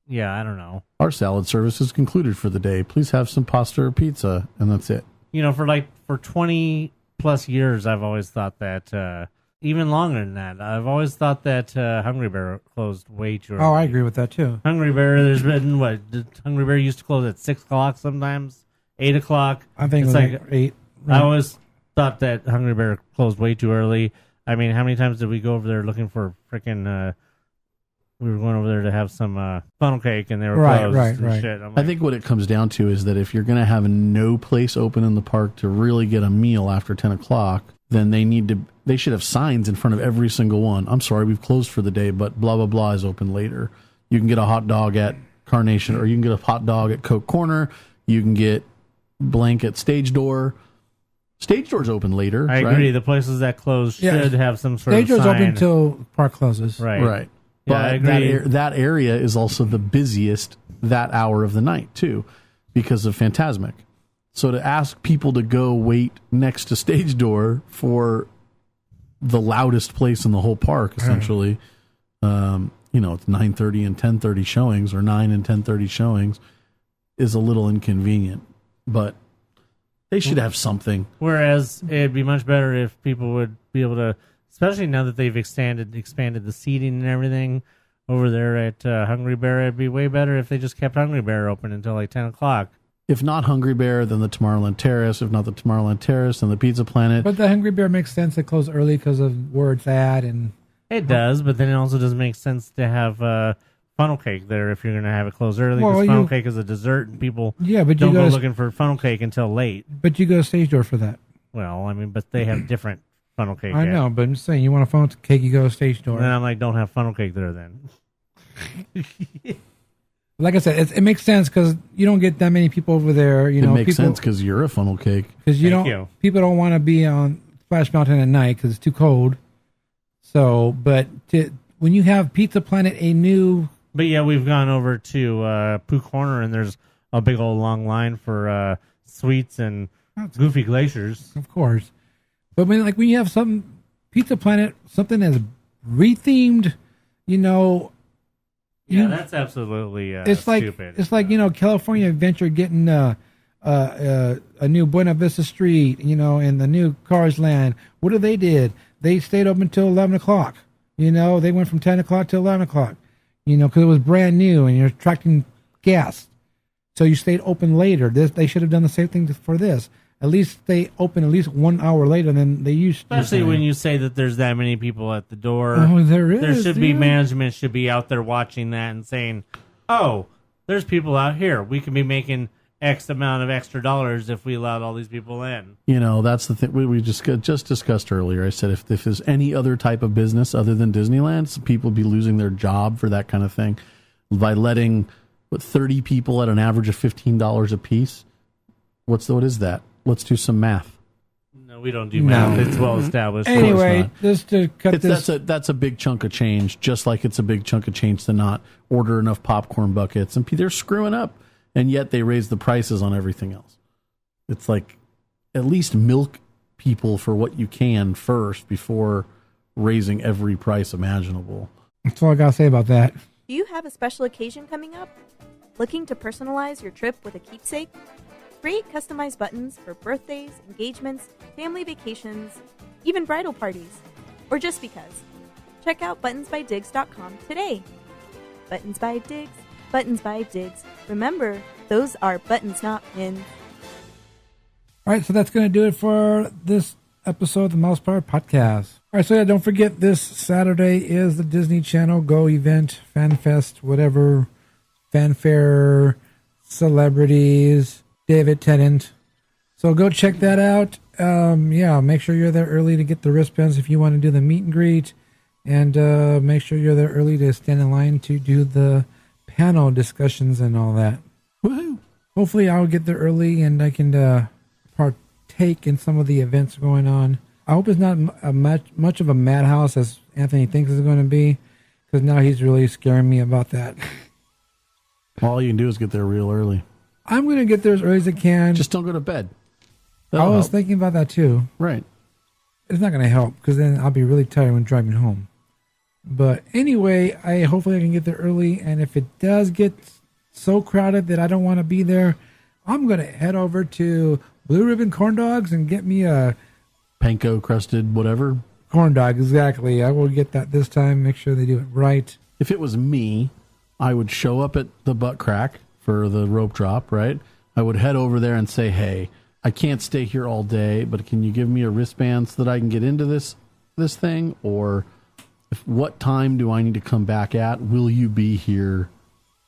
know. Our salad service is concluded for the day. Please have some pasta or pizza, and that's it. For 20 plus years, I've always thought that. Even longer than that, I've always thought that Hungry Bear closed way too early. Oh, I agree with that too. Hungry Bear, there's been Hungry Bear used to close at 6 o'clock sometimes, 8 o'clock. I think it's it was like 8. I always thought that Hungry Bear closed way too early. I mean, how many times did we go over there looking for freaking? We were going over there to have some funnel cake, and they were closed. Right. Shit. I think what it comes down to is that if you're going to have no place open in the park to really get a meal after 10 o'clock, then they should have signs in front of every single one. I'm sorry, we've closed for the day, but blah, blah, blah is open later. You can get a hot dog at Carnation, or you can get a hot dog at Coke Corner. You can get blank at Stage Door. Stage Door's open later. I agree. The places that close should have some sort Stage of Door's sign. open until park closes. Right. Yeah, I But agree. that area is also the busiest that hour of the night, too, because of Phantasmic. So to ask people to go wait next to Stage Door for the loudest place in the whole park, essentially, it's 9:30 and 10:30 showings, or 9 and 10:30 showings, is a little inconvenient. But they should have something. Whereas it'd be much better if people would be able to, especially now that they've expanded the seating and everything over there at Hungry Bear. It'd be way better if they just kept Hungry Bear open until like 10 o'clock. If not Hungry Bear, then the Tomorrowland Terrace. If not the Tomorrowland Terrace, then the Pizza Planet. But the Hungry Bear makes sense to close early because of where it's at. And It does, but then it also doesn't make sense to have funnel cake there if you're going to have it closed early, because funnel cake is a dessert and people but you don't go looking for funnel cake until late. But you go to Stage Door for that. Well, I mean, but they have different funnel cake. I know, but I'm just saying, you want a funnel cake, you go to Stage Door. And then I'm like, don't have funnel cake there then. Like I said, it makes sense because you don't get that many people over there. It makes sense because you're a funnel cake. Because people don't want to be on Splash Mountain at night because it's too cold. So, but when you have Pizza Planet, But yeah, we've gone over to Pooh Corner, and there's a big old long line for sweets and Goofy Glaciers. Of course. But when you have some Pizza Planet, something that's rethemed, Yeah, that's absolutely it's like stupid. It's like California Adventure getting a new Buena Vista Street, and the new Cars Land. What did? They stayed open until 11 o'clock. They went from 10 o'clock to 11 o'clock. Because it was brand new and you're attracting guests, so you stayed open later. They should have done the same thing for this. At least stay open at least 1 hour later than they used to. Especially when you say that there's that many people at the door. Oh, there is. There should be management should be out there watching that and saying, "Oh, there's people out here. We can be making X amount of extra dollars if we allowed all these people in." That's the thing we just discussed earlier. I said if there's any other type of business other than Disneyland, people would be losing their job for that kind of thing by letting 30 people at an average of $15 a piece. What is that? Let's do some math. No, we don't do math. It's well established. Anyway, just to cut this. That's a big chunk of change, just like it's a big chunk of change to not order enough popcorn buckets. And they're screwing up, and yet they raise the prices on everything else. It's like, at least milk people for what you can first before raising every price imaginable. That's all I got to say about that. Do you have a special occasion coming up? Looking to personalize your trip with a keepsake? Create customized buttons for birthdays, engagements, family vacations, even bridal parties, or just because. Check out buttonsbydiggs.com today. Buttons by Diggs, Buttons by Diggs. Remember, those are buttons, not pins. All right, so that's going to do it for this episode of the MousePIRE Podcast. All right, so don't forget, this Saturday is the Disney Channel Go event, FanFest, whatever, fanfare, celebrities, David Tennant. So go check that out. Make sure you're there early to get the wristbands if you want to do the meet and greet. And make sure you're there early to stand in line to do the panel discussions and all that. Woohoo! Hopefully I'll get there early and I can partake in some of the events going on. I hope it's not much of a madhouse as Anthony thinks it's going to be, because now he's really scaring me about that. All you can do is get there real early. I'm going to get there as early as I can. Just don't go to bed. I was thinking about that too. Right. It's not going to help because then I'll be really tired when driving home. But anyway, hopefully I can get there early. And if it does get so crowded that I don't want to be there, I'm going to head over to Blue Ribbon Corn Dogs and get me a panko crusted whatever. Corn dog, exactly. I will get that this time. Make sure they do it right. If it was me, I would show up at the butt crack for the rope drop, right? I would head over there and say, hey, I can't stay here all day, but can you give me a wristband so that I can get into this thing? Or what time do I need to come back at? Will you be here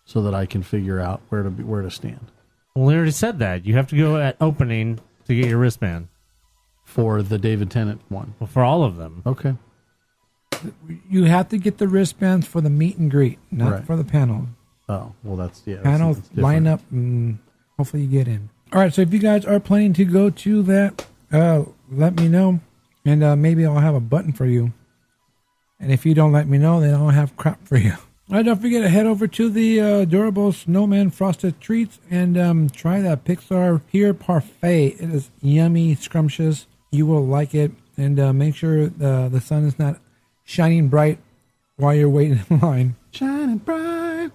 so that I can figure out where to stand? Well, we already said that. You have to go at opening to get your wristband. For the David Tennant one? Well, for all of them. Okay. You have to get the wristbands for the meet and greet, not for the panel. Oh, well, that's, yeah. Panels that's different. line up, and hopefully you get in. All right, so if you guys are planning to go to that, let me know, and maybe I'll have a button for you. And if you don't let me know, then I'll have crap for you. All right, don't forget to head over to the Adorable Snowman Frosted Treats and try that Pixar Here Parfait. It is yummy, scrumptious. You will like it. And make sure the sun is not shining bright while you're waiting in line. Shining bright.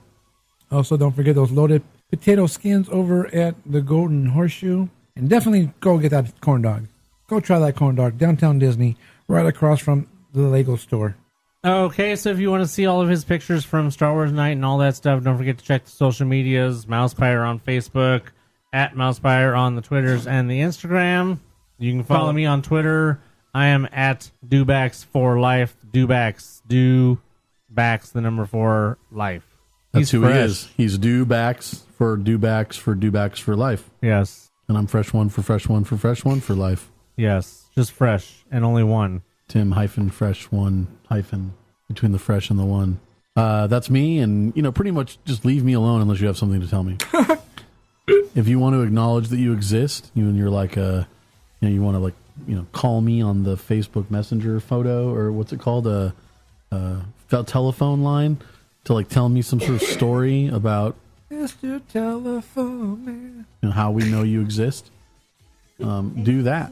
Also, don't forget those loaded potato skins over at the Golden Horseshoe. And definitely go get that corn dog. Go try that corn dog. Downtown Disney, right across from the Lego store. Okay, so if you want to see all of his pictures from Star Wars Night and all that stuff, don't forget to check the social medias. MousePIRE on Facebook, at MousePIRE on the Twitters and the Instagram. You can follow me on Twitter. I am at Dubacks for Life. Dubacks, the number 4 life. That's who fresh. he is. He's Dubacks for life. Yes. And I'm fresh one for life. Yes. Just fresh and only one. Tim -fresh one - between the fresh and the one. That's me, and pretty much just leave me alone unless you have something to tell me. If you want to acknowledge that you exist, you're like you want to call me on the Facebook Messenger photo, or what's it called, a telephone line, to tell me some sort of story about Mr. Telephone Man. how we know you exist. Do that.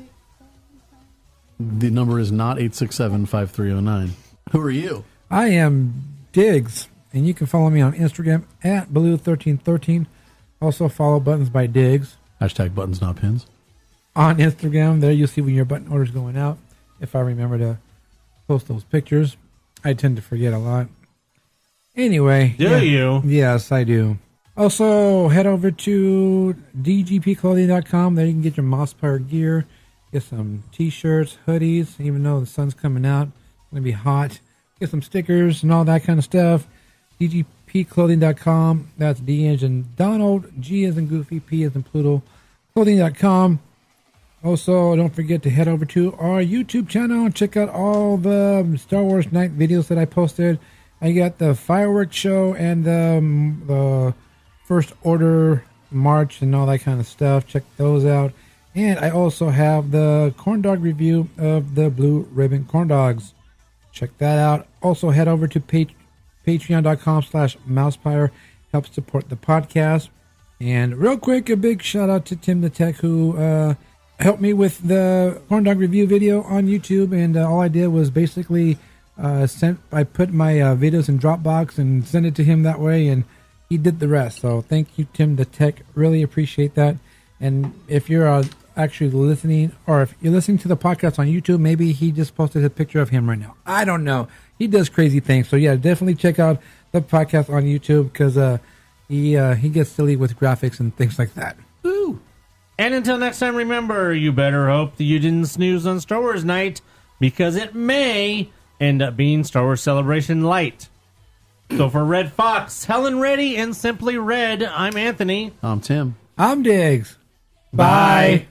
The number is not 867-5309. Who are you? I am Diggs, and you can follow me on Instagram at Blue1313. Also follow Buttons by Diggs. Hashtag buttons, not pins. On Instagram, there you'll see when your button order's going out. If I remember to post those pictures. I tend to forget a lot. Anyway. Do you? Yes, I do. Also, head over to dgpclothing.com. There you can get your MousePIRE gear. Get some t-shirts, hoodies, even though the sun's coming out. It's going to be hot. Get some stickers and all that kind of stuff. dgpclothing.com. That's D as in Donald, G as in Goofy, P as in Pluto. Clothing.com. Also, don't forget to head over to our YouTube channel and check out all the Star Wars Night videos that I posted. I got the fireworks show and the First Order March and all that kind of stuff. Check those out. And I also have the corn dog review of the Blue Ribbon Corn Dogs. Check that out. Also, head over to patreon.com/MousePIRE. Help support the podcast. And real quick, a big shout out to Tim the Tech, who helped me with the corn dog review video on YouTube. And all I did was basically I put my videos in Dropbox and sent it to him that way. And he did the rest. So thank you, Tim the Tech. Really appreciate that. And if you're actually listening, or if you're listening to the podcast on YouTube, maybe he just posted a picture of him right now. I don't know. He does crazy things. So yeah, definitely check out the podcast on YouTube, because he gets silly with graphics and things like that. Ooh. And until next time, remember, you better hope that you didn't snooze on Star Wars Night, because it may end up being Star Wars Celebration Light. So for Red Fox, Helen Reddy, and Simply Red, I'm Anthony. I'm Tim. I'm Diggs. Bye.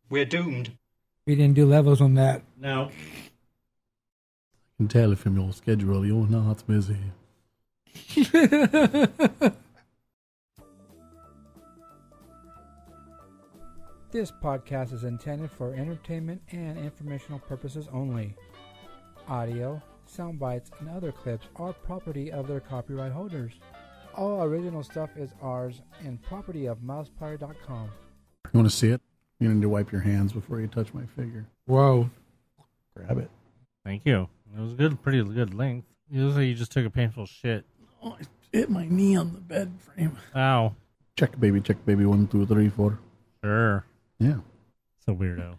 We're doomed. We didn't do levels on that. No. I can tell from your schedule you're not busy. This podcast is intended for entertainment and informational purposes only. Audio, sound bites, and other clips are property of their copyright holders. All original stuff is ours and property of MousePIRE.com. You want to see it? You need to wipe your hands before you touch my figure. Whoa. Grab it. Thank you. It was good, pretty good length. It looks like you just took a painful shit. Oh, I hit my knee on the bed frame. Ow. Check, baby. 1, 2, 3, 4. Sure. Yeah. It's a weirdo.